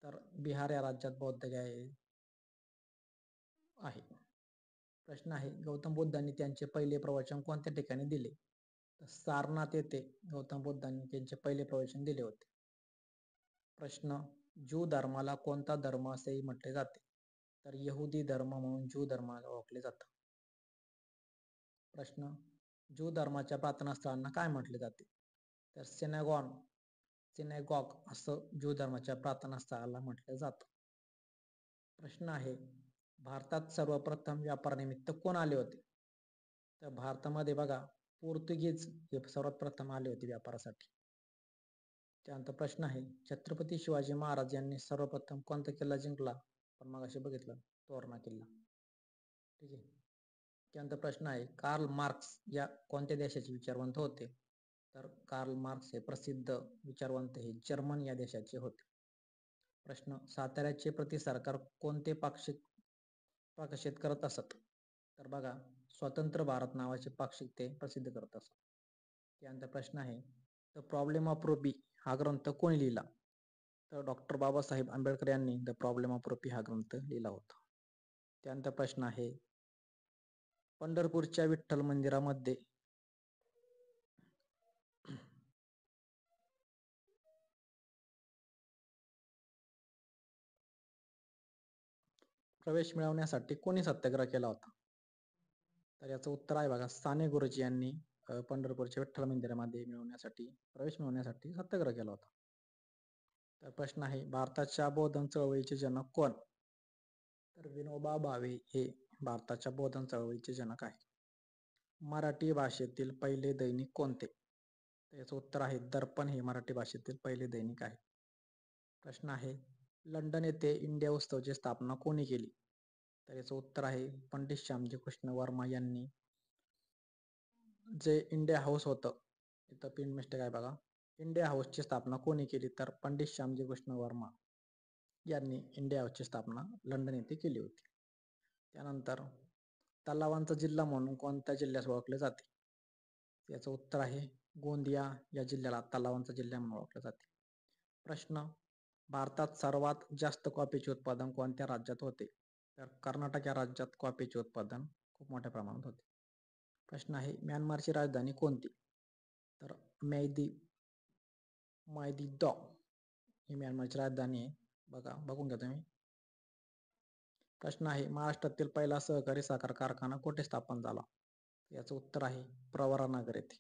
तर बिहार या राज्यात बौद्ध गया आहे. प्रश्न आहे, गौतम बुद्धांनी त्यांचे पहिले प्रवचन कोणत्या ठिकाणी दिले? तर सारनाथ येथे गौतम बुद्धांनी त्यांचे पहिले प्रवचन दिले होते. प्रश्न, ज्यू धर्माला कोणता धर्म असेही म्हटले जाते? तर यहुदी धर्म म्हणून ज्यू धर्माला ओळखले जातात. प्रश्न, ज्यू धर्माच्या प्रार्थनास्थळांना काय म्हटले जाते? तर सिनेगॉग असं ज्यू धर्माच्या प्रार्थनास्थळाला म्हटलं जातं. प्रश्न आहे, भारतात सर्वप्रथम व्यापारानिमित्त कोण आले होते? तर भारतामध्ये बघा पोर्तुगीज हे सर्वात प्रथम आले होते व्यापारासाठी. त्यानंतर प्रश्न आहे, छत्रपती शिवाजी महाराज यांनी सर्वप्रथम कोणता किल्ला जिंकला? पण मग असे बघितलं तोरणा किल्ला. ठीक आहे. त्यानंतर प्रश्न आहे, कार्ल मार्क्स या कोणत्या देशाचे विचारवंत होते? तर कार्ल मार्क्स हे प्रसिद्ध विचारवंत हे जर्मन या देशाचे होते. प्रश्न, साताऱ्याचे प्रति सरकार कोणते पाक्षिक प्रकाशित करत असत? तर बघा स्वतंत्र भारत नावाचे पाक्षिक ते प्रसिद्ध करत असत. त्यानंतर प्रश्न आहे, द प्रॉब्लेम ऑफ रुबी हा ग्रंथ कोणी लिहिला? तर डॉक्टर बाबासाहेब आंबेडकर यांनी द प्रॉब्लेम ऑफ रुबी हा ग्रंथ लिहिला होता. त्यानंतर प्रश्न आहे, पंढरपूरच्या विठ्ठल मंदिरामध्ये प्रवेश मिळवण्यासाठी कोणी सत्याग्रह केला होता? तर याचं उत्तर आहे बघा साने गुरुजी यांनी पंढरपूरच्या विठ्ठल मंदिरामध्ये प्रवेश मिळवण्यासाठी सत्याग्रह केला होता. तर प्रश्न आहे, भारताच्या बोधन चळवळीचे जनक कोण? तर विनोबा भावे हे भारताच्या बोधन चळवळीचे जनक आहे. मराठी भाषेतील पहिले दैनिक कोणते? तर याचं उत्तर आहे दर्पण हे मराठी भाषेतील पहिले दैनिक आहे. प्रश्न आहे, लंडन येथे इंडिया उत्सवची स्थापना कोणी केली? तर याचं उत्तर आहे पंडित श्यामजी कृष्ण वर्मा यांनी. जे इंडिया हाऊस होतं, इथं पिन मिस्टेक आहे बघा, इंडिया हाऊसची स्थापना कोणी केली? तर पंडित श्यामजी कृष्ण वर्मा यांनी इंडिया हाऊसची स्थापना लंडन येथे केली होती. त्यानंतर तलावांचा जिल्हा म्हणून कोणत्या जिल्ह्यास ओळखले जाते? याचं उत्तर आहे गोंदिया या जिल्ह्याला तलावांचा जिल्हा म्हणून ओळखले जाते. प्रश्न, भारतात सर्वात जास्त कॉफीचे उत्पादन कोणत्या राज्यात होते? तर कर्नाटक या राज्यात कॉफीचे उत्पादन खूप मोठ्या प्रमाणात होते. प्रश्न आहे, म्यानमारची राजधानी कोणती? तर मैदिदॉ ही म्यानमारची राजधानी आहे. बघून घ्या तुम्ही. प्रश्न आहे, महाराष्ट्रातील पहिला सहकारी साखर कारखाना कुठे स्थापन झाला? याचं उत्तर आहे प्रवरानगर येथे.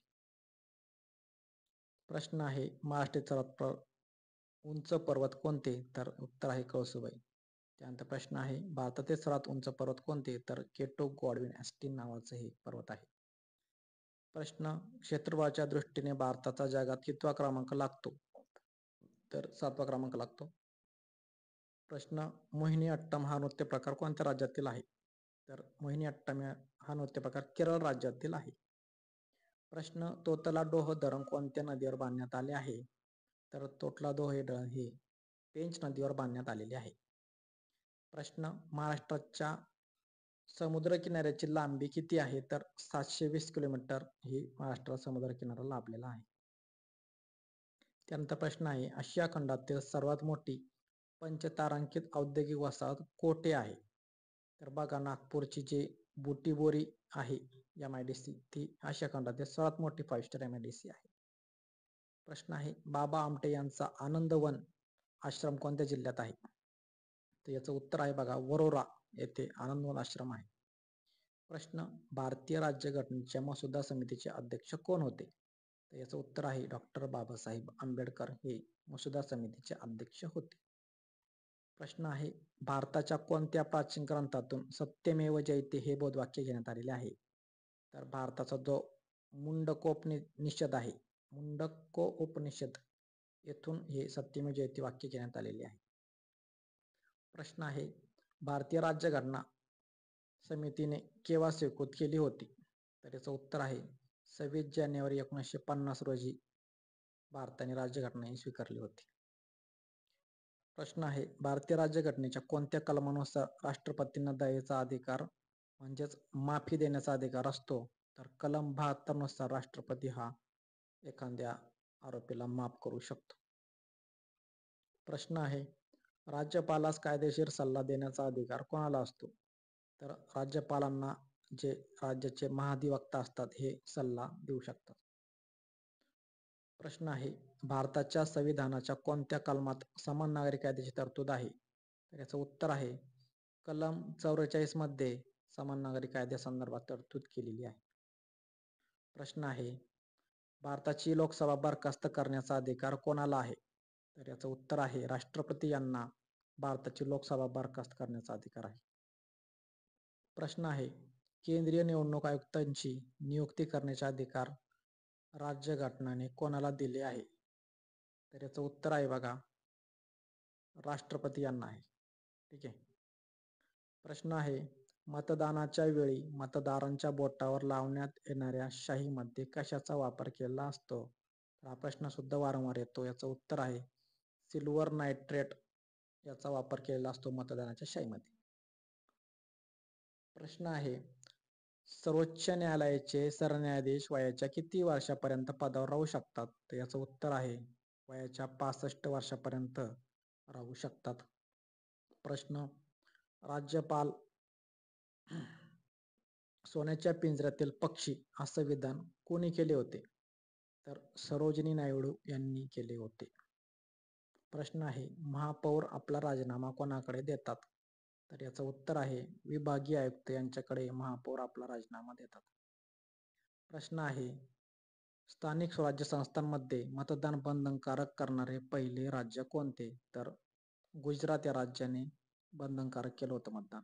प्रश्न आहे, महाराष्ट्रातील सर्वात उंच पर्वत कोणते? तर उत्तर आहे कळसुबाई. त्यानंतर प्रश्न आहे, भारतातील सर्वात उंच पर्वत कोणते? तर केटो गॉडविन ॲस्टीन नावाचे हे पर्वत आहे. प्रश्न, क्षेत्रफळाच्या दृष्टीने भारताचा जगात कितवा क्रमांक लागतो? तर 7वा क्रमांक लागतो. प्रश्न, मोहिनीअट्टम हा नृत्य प्रकार कोणत्या राज्यातील आहे? तर मोहिनीअट्टम हा नृत्य प्रकार केरळ राज्यातील आहे. प्रश्न, तोतलाडोह धरण कोणत्या नदीवर बांधण्यात आले आहे? तर तोतलाडोह हे धरण हे पेंच नदीवर बांधण्यात आलेले आहे. प्रश्न, महाराष्ट्राच्या समुद्रकिनाऱ्याची लांबी किती आहे? तर 720 किलोमीटर ही महाराष्ट्र समुद्रकिनारा लाभलेला आहे. त्यानंतर प्रश्न आहे, आशिया खंडातील सर्वात मोठी पंचतारांकित औद्योगिक वसाहत कोठे आहे? तर बघा, नागपूरची जी बुटीबोरी आहे MIDC ती आशिया खंडातील सर्वात मोठी 5 स्टार MIDC आहे. प्रश्न आहे, बाबा आमटे यांचा आनंदवन आश्रम कोणत्या जिल्ह्यात आहे? तर याचं उत्तर आहे बघा, वरोरा येथे आनंदवन आश्रम आहे. प्रश्न, भारतीय राज्यघटनेच्या मसुदा समितीचे अध्यक्ष कोण होते? तर याचं उत्तर आहे डॉक्टर बाबासाहेब आंबेडकर हे मसुदा समितीचे अध्यक्ष होते. प्रश्न आहे, भारताच्या कोणत्या प्राचीन ग्रंथातून सत्यमेव जयते हे बोधवाक्य घेण्यात आलेले आहे? तर भारताचा जो मुंडकोपनिषद आहे, मुंडकोपनिषद येथून हे सत्यमेव जयते वाक्य घेण्यात आलेले आहे. प्रश्न आहे, भारतीय राज्यघटना समितीने केव्हा स्वीकृत केली होती? तर याचं उत्तर आहे 26 जानेवारी 1950 रोजी भारताने राज्यघटना ही स्वीकारली होती. प्रश्न आहे, भारतीय राज्यघटनेच्या कोणत्या कलमानुसार राष्ट्रपतींना दयेचा अधिकार म्हणजेच माफी देण्याचा अधिकार असतो? तर कलम 72 नुसार राष्ट्रपती हा एखाद्या आरोपीला माफ करू शकतो. प्रश्न आहे, राज्यपालास कायदेशीर सल्ला देण्याचा अधिकार कोणाला असतो? तर राज्यपालांना जे राज्याचे महाधिवक्ता असतात हे सल्ला देऊ शकतात. प्रश्न आहे, भारताच्या संविधानाच्या कोणत्या कलमात समान नागरी कायद्याची तरतूद आहे? तर याचं उत्तर आहे कलम 44 मध्ये समान नागरी कायद्यासंदर्भात तरतूद केलेली आहे. प्रश्न आहे, भारताची लोकसभा बरखास्त करण्याचा अधिकार कोणाला आहे? तर याचं उत्तर आहे राष्ट्रपती यांना भारताची लोकसभा बरखास्त करण्याचा अधिकार आहे. प्रश्न आहे, केंद्रीय निवडणूक आयुक्तांची नियुक्ती करण्याचे अधिकार राज्यघटनेने कोणाला दिले आहे? तर याचं उत्तर आहे बघा, राष्ट्रपती यांना आहे. ठीक आहे. प्रश्न आहे, मतदानाच्या वेळी मतदारांच्या बोटावर लावण्यात येणाऱ्या शाईमध्ये कशाचा वापर केला असतो? हा प्रश्न सुद्धा वारंवार येतो. याचं उत्तर आहे सिल्वर नायट्रेट याचा वापर केलेला असतो मतदानाच्या शाईमध्ये. प्रश्न आहे, सर्वोच्च न्यायालयाचे सरन्यायाधीश वयाच्या किती वर्षापर्यंत पदावर राहू शकतात? तर याचं उत्तर आहे वयाच्या 65 वर्षापर्यंत राहू शकतात. प्रश्न, राज्यपाल सोन्याच्या पिंजऱ्यातील पक्षी असं विधान कोणी केले होते? तर सरोजिनी नायडू यांनी केले होते. प्रश्न आहे, महापौर आपला राजीनामा कोणाकडे देतात? तर याचं उत्तर आहे विभागीय आयुक्त यांच्याकडे महापौर आपला राजीनामा देतात. प्रश्न आहे, स्थानिक स्वराज्य संस्थांमध्ये मतदान बंधनकारक करणारे पहिले राज्य कोणते? तर गुजरात या राज्याने बंधनकारक केलं होतं मतदान.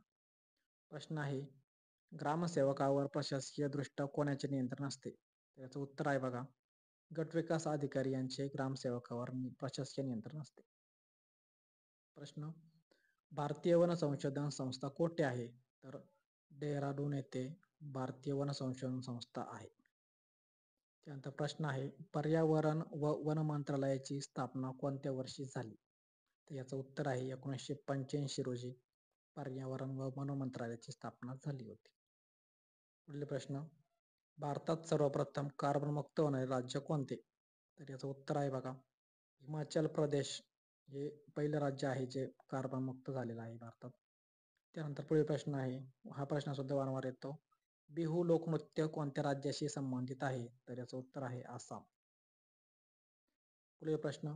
प्रश्न आहे, ग्रामसेवकावर प्रशासकीय दृष्ट्या कोणाचे नियंत्रण असते? त्याचं उत्तर आहे बघा, गटविकास अधिकारी यांचे ग्रामसेवकावर प्रशासकीय नियंत्रण असते. प्रश्न, भारतीय वन संशोधन संस्था कोठे आहे? तर डेहराडून येथे भारतीय वन संशोधन संस्था आहे. त्यानंतर प्रश्न आहे, पर्यावरण व वन मंत्रालयाची स्थापना कोणत्या वर्षी झाली? तर याचं उत्तर आहे 1985 रोजी पर्यावरण व वन मंत्रालयाची स्थापना झाली होती. पुढील प्रश्न, भारतात सर्वप्रथम कार्बन मुक्त होणारे राज्य कोणते? तर याचं उत्तर आहे बघा हिमाचल प्रदेश हे पहिलं राज्य आहे जे कार्बन मुक्त झालेलं आहे भारतात. त्यानंतर पुढील प्रश्न आहे, हा प्रश्न सुद्धा वारंवार येतो, बिहू लोकनृत्य कोणत्या राज्याशी संबंधित आहे? तर याचं उत्तर आहे आसाम. पुढील प्रश्न,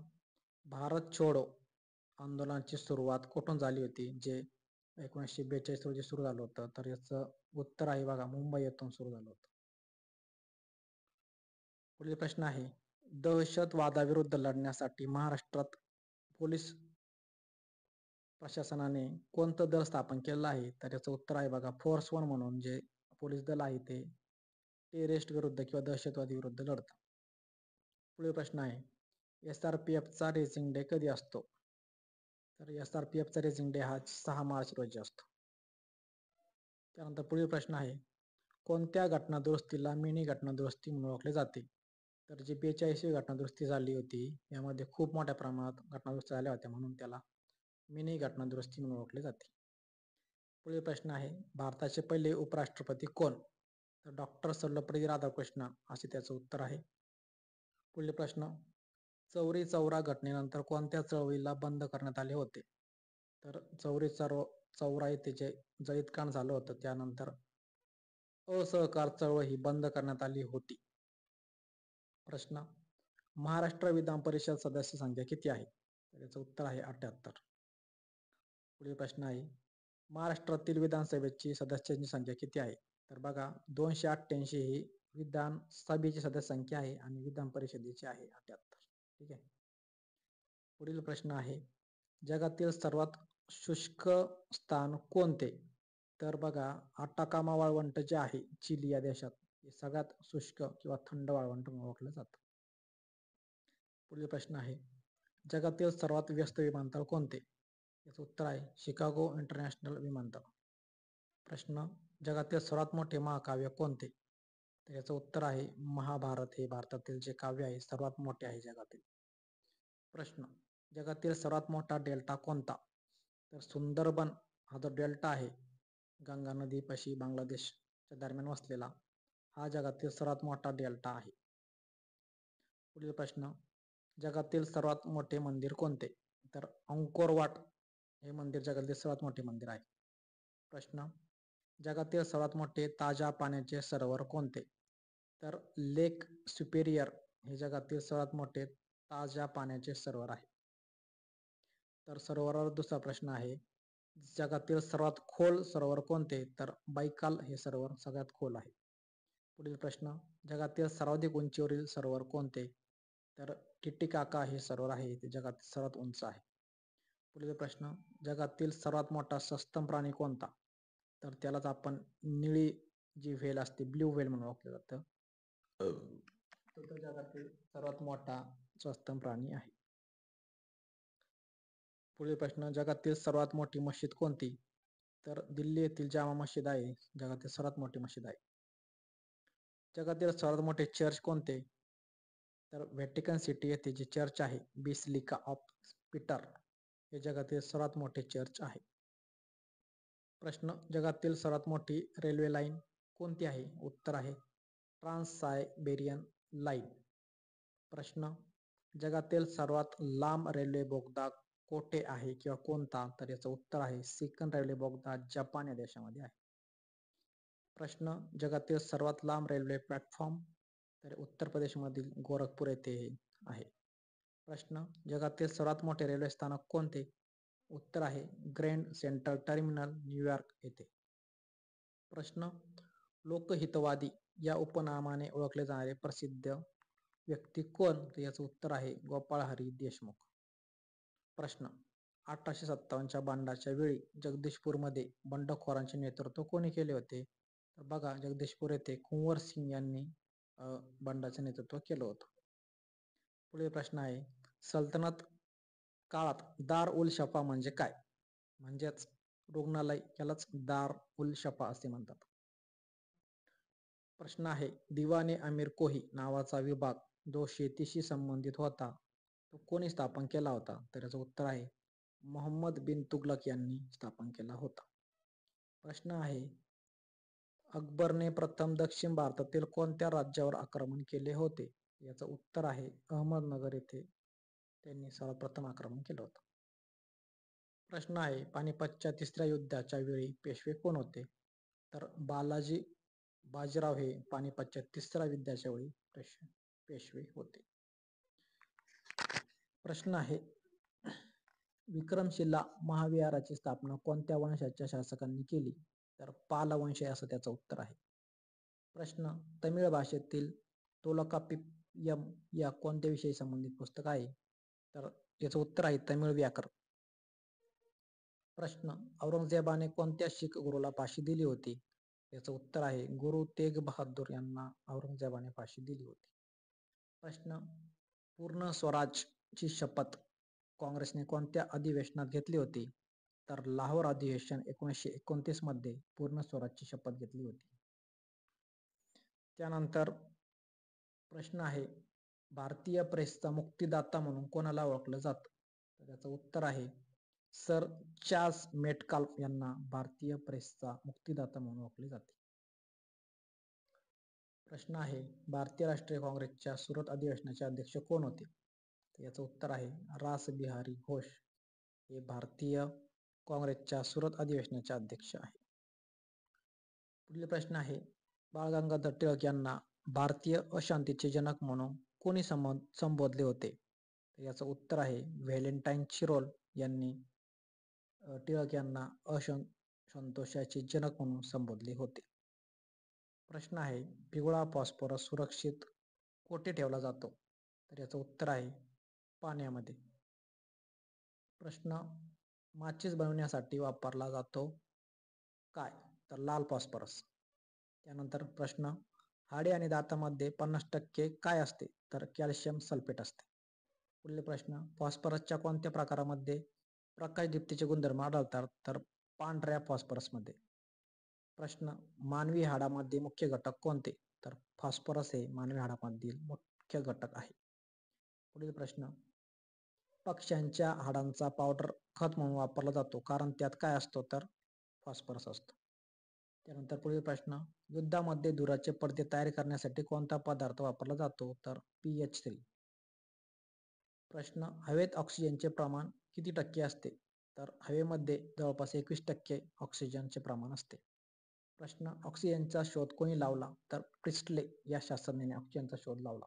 भारत छोडो आंदोलनाची सुरुवात कुठून झाली होती, जे 1942 रोजी सुरू झालं होतं? तर याचं उत्तर आहे बघा मुंबई येथून सुरू झालं होतं. पुढील प्रश्न आहे, दहशतवादाविरुद्ध लढण्यासाठी महाराष्ट्रात पोलीस प्रशासनाने कोणतं दल स्थापन केलेलं आहे? तर याचं उत्तर आहे बघा फोर्स 1 म्हणून, जे पोलीस दल आहे ते टेररिस्ट विरुद्ध किंवा दहशतवादी विरुद्ध लढतं. पुढील प्रश्न आहे, SRPF चा रेसिंग डे कधी असतो? तर SRPF चा रेसिंग डे हा 6 मार्च रोजी असतो. त्यानंतर पुढील प्रश्न आहे, कोणत्या घटना दुरुस्तीला मिनी घटना दुरुस्ती म्हणून ओळखले जाते? तर जी 42वी घटना दुरुस्ती झाली होती यामध्ये खूप मोठ्या प्रमाणात घटना दुरुस्ती झाल्या होत्या म्हणून त्याला मिनी घटना दुरुस्ती म्हणून ओळखले जाते. पुढील प्रश्न आहे, भारताचे पहिले उपराष्ट्रपती कोण? तर डॉक्टर सर्वपल्ली राधाकृष्ण असे त्याचं उत्तर आहे. पुढील प्रश्न, चौरी चौरा घटनेनंतर कोणत्या चळवळीला बंद करण्यात आले होते? तर चौरी चौरा येथे जे जळीत कांड झालं होतं त्यानंतर असहकार चळवळ ही बंद करण्यात आली होती. प्रश्न, महाराष्ट्र विधान परिषद सदस्य संख्या किती आहे? तर याचं उत्तर आहे 78. पुढील प्रश्न आहे, महाराष्ट्रातील विधानसभेची सदस्यांची संख्या किती आहे? तर बघा 288 ही विधानसभेची सदस्य संख्या आहे आणि विधान परिषदेची आहे 78. ठीक आहे. पुढील प्रश्न आहे, जगातील सर्वात शुष्क स्थान कोणते? तर बघा अटाकामा वाळवंट जे आहे चिली या देशात हे सगळ्यात शुष्क किंवा थंड वाळवंट म्हणून ओळखलं जातं. पुढील प्रश्न आहे, जगातील सर्वात व्यस्त विमानतळ कोणते? याचं उत्तर आहे शिकागो इंटरनॅशनल विमानतळ. प्रश्न, जगातील सर्वात मोठे महाकाव्य कोणते? तर याचं उत्तर आहे महाभारत हे भारतातील जे काव्य आहे सर्वात मोठे आहे जगातील. प्रश्न, जगातील सर्वात मोठा डेल्टा कोणता? तर सुंदरबन हा जो डेल्टा आहे गंगा नदीपाशी बांगलादेशच्या दरम्यान वसलेला हा जगातील सर्वात मोठा डेल्टा आहे. पुढील प्रश्न, जगातील सर्वात मोठे मंदिर कोणते? तर अंकोर वाट हे मंदिर जगातील सर्वात मोठे मंदिर आहे. प्रश्न, जगातील सर्वात मोठे ताज्या पाण्याचे सरोवर कोणते? तर लेक सुपेरियर हे जगातील सर्वात मोठे ताज्या पाण्याचे सरोवर आहे. तर सरोवरावर दुसरा प्रश्न आहे, जगातील सर्वात खोल सरोवर कोणते? तर बैकाल हे सरोवर सगळ्यात खोल आहे. पुढील प्रश्न, जगातील सर्वाधिक उंचीवरील सरोवर कोणते? तर टिटिकाका हे सरोवर आहे ते जगातील सर्वात उंच आहे. पुढील प्रश्न, जगातील सर्वात मोठा सस्तन प्राणी कोणता? तर त्यालाच आपण निळी जी व्हेल असते ब्ल्यू व्हेल म्हणून ओळखलं जातं. तो जगातील सर्वात मोठा सस्तन प्राणी आहे. पुढील प्रश्न, जगातील सर्वात मोठी मस्जिद कोणती? तर दिल्ली येथील जामा मस्जिद आहे जगातील सर्वात मोठी मस्जिद आहे. जगातील सर्वात मोठे चर्च कोणते? तर व्हॅटिकन सिटी येथे जे चर्च आहे बिसिलिका ऑफ पीटर हे जगातील सर्वात मोठे चर्च आहे. प्रश्न, जगातील सर्वात मोठी रेल्वे लाईन कोणती आहे? उत्तर आहे ट्रान्स सायबेरियन लाईन. प्रश्न, जगातील सर्वात लांब रेल्वे बोगदा कोठे आहे किंवा कोणता? तर याचं उत्तर आहे सिकन रेल्वे बोगदा जपान या देशामध्ये आहे. प्रश्न, जगातील सर्वात लांब रेल्वे प्लॅटफॉर्म? तर उत्तर प्रदेशमधील गोरखपूर येथे आहे. प्रश्न, जगातील सर्वात मोठे रेल्वे स्थानक कोणते? उत्तर आहे ग्रँड सेंट्रल टर्मिनल न्यूयॉर्क येथे. प्रश्न, लोकहितवादी या उपनामाने ओळखले जाणारे प्रसिद्ध व्यक्ती कोण? तर याचं उत्तर आहे गोपाळ हरी देशमुख. प्रश्न, 1857च्या बंडाच्या वेळी जगदीशपूरमध्ये बंडखोरांचे नेतृत्व कोणी केले होते? तर बघा जगदीशपूर येथे कुंवर सिंग यांनी बंडाचे नेतृत्व केलं होतं. पुढील प्रश्न आहे, सल्तनत काळात दार उल शफा म्हणजे काय? म्हणजेच रुग्णालय यालाच दार उल शफा असे म्हणतात. प्रश्न आहे, दिवाने अमीर कोही नावाचा विभाग जो शेतीशी संबंधित होता तो कोणी स्थापन केला होता? तर याचं उत्तर आहे मोहम्मद बिन तुगलक यांनी स्थापन केला होता. प्रश्न आहे, अकबरने प्रथम दक्षिण भारतातील कोणत्या राज्यावर आक्रमण केले होते? याचं उत्तर आहे अहमदनगर येथे त्यांनी सर्वप्रथम आक्रमण केलं होतं. प्रश्न आहे, पानिपतच्या तिसऱ्या युद्धाच्या वेळी पेशवे कोण होते? तर बालाजी बाजीराव हे पानिपतच्या तिसऱ्या युद्धाच्या वेळी पेशवे होते. प्रश्न आहे, विक्रमशिला महाविहाराची स्थापना कोणत्या वंशाच्या शासकांनी केली? तर पाल वंश असं त्याचं उत्तर आहे. प्रश्न, तमिळ भाषेतील तोलकाप्पियम या कोणत्या विषयी संबंधित पुस्तक आहे? तर याचं उत्तर आहे तमिळ व्याकरण. प्रश्न, औरंगजेबाने कोणत्या शीख गुरुला फाशी दिली होती? याचं उत्तर आहे गुरु तेग बहादूर यांना औरंगजेबाने फाशी दिली होती. प्रश्न, पूर्ण स्वराजची शपथ काँग्रेसने कोणत्या अधिवेशनात घेतली होती? तर लाहोर अधिवेशन 1929 मध्ये पूर्ण स्वराजची शपथ घेतली होती. त्यानंतर प्रश्न आहे, भारतीय प्रेसचा मुक्तिदाता म्हणून कोणाला ओळखलं जातं? तर त्याचं उत्तर आहे सर चार्ल्स मेटकाल्फ यांना भारतीय प्रेसचा मुक्तिदाता म्हणून ओळखले जाते. प्रश्न आहे, भारतीय राष्ट्रीय काँग्रेसच्या सुरत अधिवेशनाचे अध्यक्ष कोण होते? याचं उत्तर आहे रास बिहारी घोष हे भारतीय काँग्रेसच्या सुरत अधिवेशनाचे अध्यक्ष आहे. पुढील प्रश्न आहे, बाळ गंगाधर टिळक यांना भारतीय अशांतीचे जनक म्हणून कोणी संबोधले होते? याचं उत्तर आहे व्हॅलेंटाईन चिरोल यांनी टिळक यांना असंतोषाचे जनक म्हणून संबोधले होते. प्रश्न आहे, पिवळा फॉस्फरस सुरक्षित कोठे ठेवला जातो? तर याचं उत्तर आहे पाण्यामध्ये. प्रश्न, माचीस बनवण्यासाठी वापरला जातो काय? तर लाल फॉस्फरस. त्यानंतर प्रश्न, हाडे आणि दातामध्ये 50% काय असते? तर कॅल्शियम सल्फेट असते. पुढील प्रश्न, फॉस्फरसच्या कोणत्या प्रकारामध्ये प्रकाशदीप्तीचे गुणधर्म आढळतात? तर पांढऱ्या फॉस्फरसमध्ये. प्रश्न, मानवी हाडामध्ये मुख्य घटक कोणते? तर फॉस्फरस हे मानवी हाडामधील मुख्य घटक आहे. पुढील प्रश्न, पक्ष्यांच्या हाडांचा पावडर खत म्हणून वापरला जातो कारण त्यात काय असतो? तर फॉस्फरस असतो. त्यानंतर पुढील प्रश्न, युद्धामध्ये धुराचे पडदे तयार करण्यासाठी कोणता पदार्थ वापरला जातो? तर PH3. प्रश्न, हवेत ऑक्सिजनचे प्रमाण किती टक्के असते? तर हवेमध्ये जवळपास 21% ऑक्सिजनचे प्रमाण असते. प्रश्न, ऑक्सिजनचा शोध कोणी लावला? तर प्रिस्टले या शास्त्रज्ञाने ऑक्सिजनचा शोध लावला.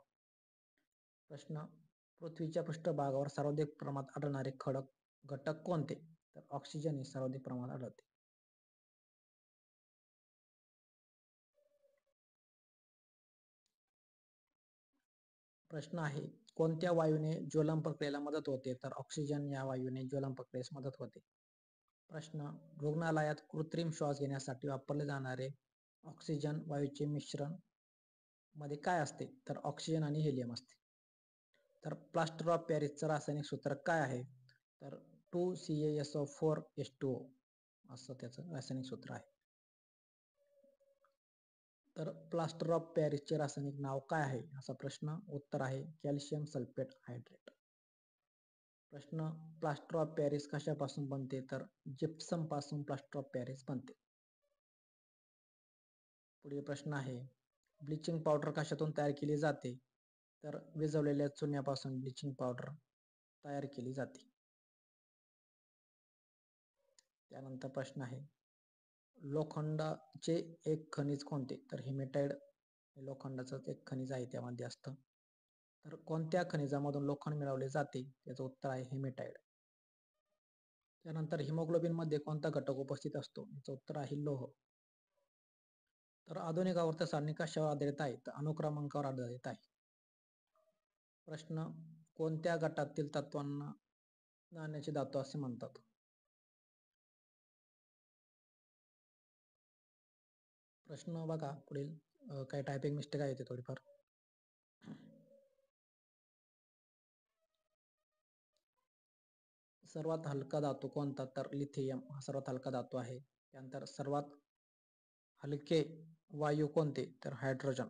प्रश्न, पृथ्वीच्या पृष्ठभागावर सर्वाधिक प्रमाणात आढळणारे खडक घटक कोणते? तर ऑक्सिजन हे सर्वाधिक प्रमाणात आढळते. प्रश्न आहे, कोणत्या वायूने ज्वलन प्रक्रियेला मदत होते? तर ऑक्सिजन या वायूने ज्वलन प्रक्रियेस मदत होते. प्रश्न, रुग्णालयात कृत्रिम श्वास घेण्यासाठी वापरले जाणारे ऑक्सिजन वायूचे मिश्रण मध्ये काय असते? तर ऑक्सिजन आणि हेलियम असते. तर प्लास्टर ऑफ पॅरिसचं रासायनिक सूत्र काय आहे? तर 2CaSO4H2O असं त्याचं रासायनिक सूत्र आहे. तर प्लास्टर ऑफ पॅरिसचे रासायनिक नाव काय आहे असा प्रश्न? उत्तर आहे कॅल्शियम सल्फेट हायड्रेट. प्रश्न, प्लास्टर ऑफ पॅरिस कशापासून बनते? तर जिप्सम पासून प्लास्टर ऑफ पॅरिस बनते. पुढील प्रश्न आहे, ब्लिचिंग पावडर कशातून तयार केली जाते? तर विझवलेल्या चुन्यापासून ब्लिचिंग पावडर तयार केली जाते. त्यानंतर प्रश्न आहे, लोखंडाचे एक खनिज कोणते? तर हेमेटाइट लोखंडाचं एक खनिज आहे, त्यामध्ये असतं. तर कोणत्या खनिजामधून लोखंड मिळवले जाते? याचं उत्तर आहे हेमेटाइट. त्यानंतर हिमोग्लोबिन मध्ये कोणता घटक उपस्थित असतो? याचं उत्तर आहे लोह. तर आधुनिक आवर्त सारणी कशावर आधारित आहे? तर अनुक्रमांकावर आधारित आहे. प्रश्न, कोणत्या गटातील तत्वांना नाण्याचे धातू असे म्हणतात? प्रश्न बघा पुढील, काही टायपिंग मिस्टेक आहे ते थोडीफार. सर्वात हलका धातू कोणता? तर लिथियम हा सर्वात हलका धातू आहे. त्यानंतर सर्वात हलके वायू कोणते? तर हायड्रोजन.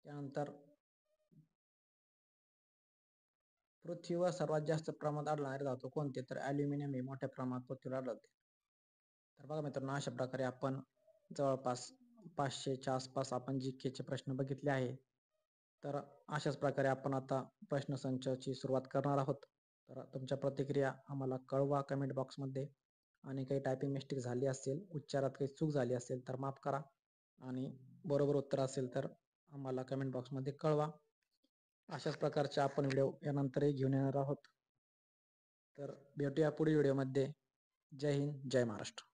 त्यानंतर पृथ्वीवर सर्वात जास्त प्रमाणात आढळणारे धातू कोणते? तर ॲल्युमिनियम हे मोठ्या प्रमाणात पृथ्वीवर आढळते. तर बघा मित्रांनो, अशा प्रकारे आपण जवळपास 500च्या आसपास आपण GKचे प्रश्न बघितले आहे. तर अशाच प्रकारे आपण आता प्रश्नसंचाची सुरुवात करणार आहोत. तर तुमच्या प्रतिक्रिया आम्हाला कळवा कमेंट बॉक्समध्ये. आणि काही टायपिंग मिस्टेक झाली असेल, उच्चारात काही चूक झाली असेल तर माफ करा, आणि बरोबर उत्तर असेल तर आम्हाला कमेंट बॉक्समध्ये कळवा. अशाच प्रकारचे आपण व्हिडिओ यानंतरही घेऊन येणार आहोत. तर भेटूया पुढील व्हिडिओमध्ये. जय हिंद, जय महाराष्ट्र.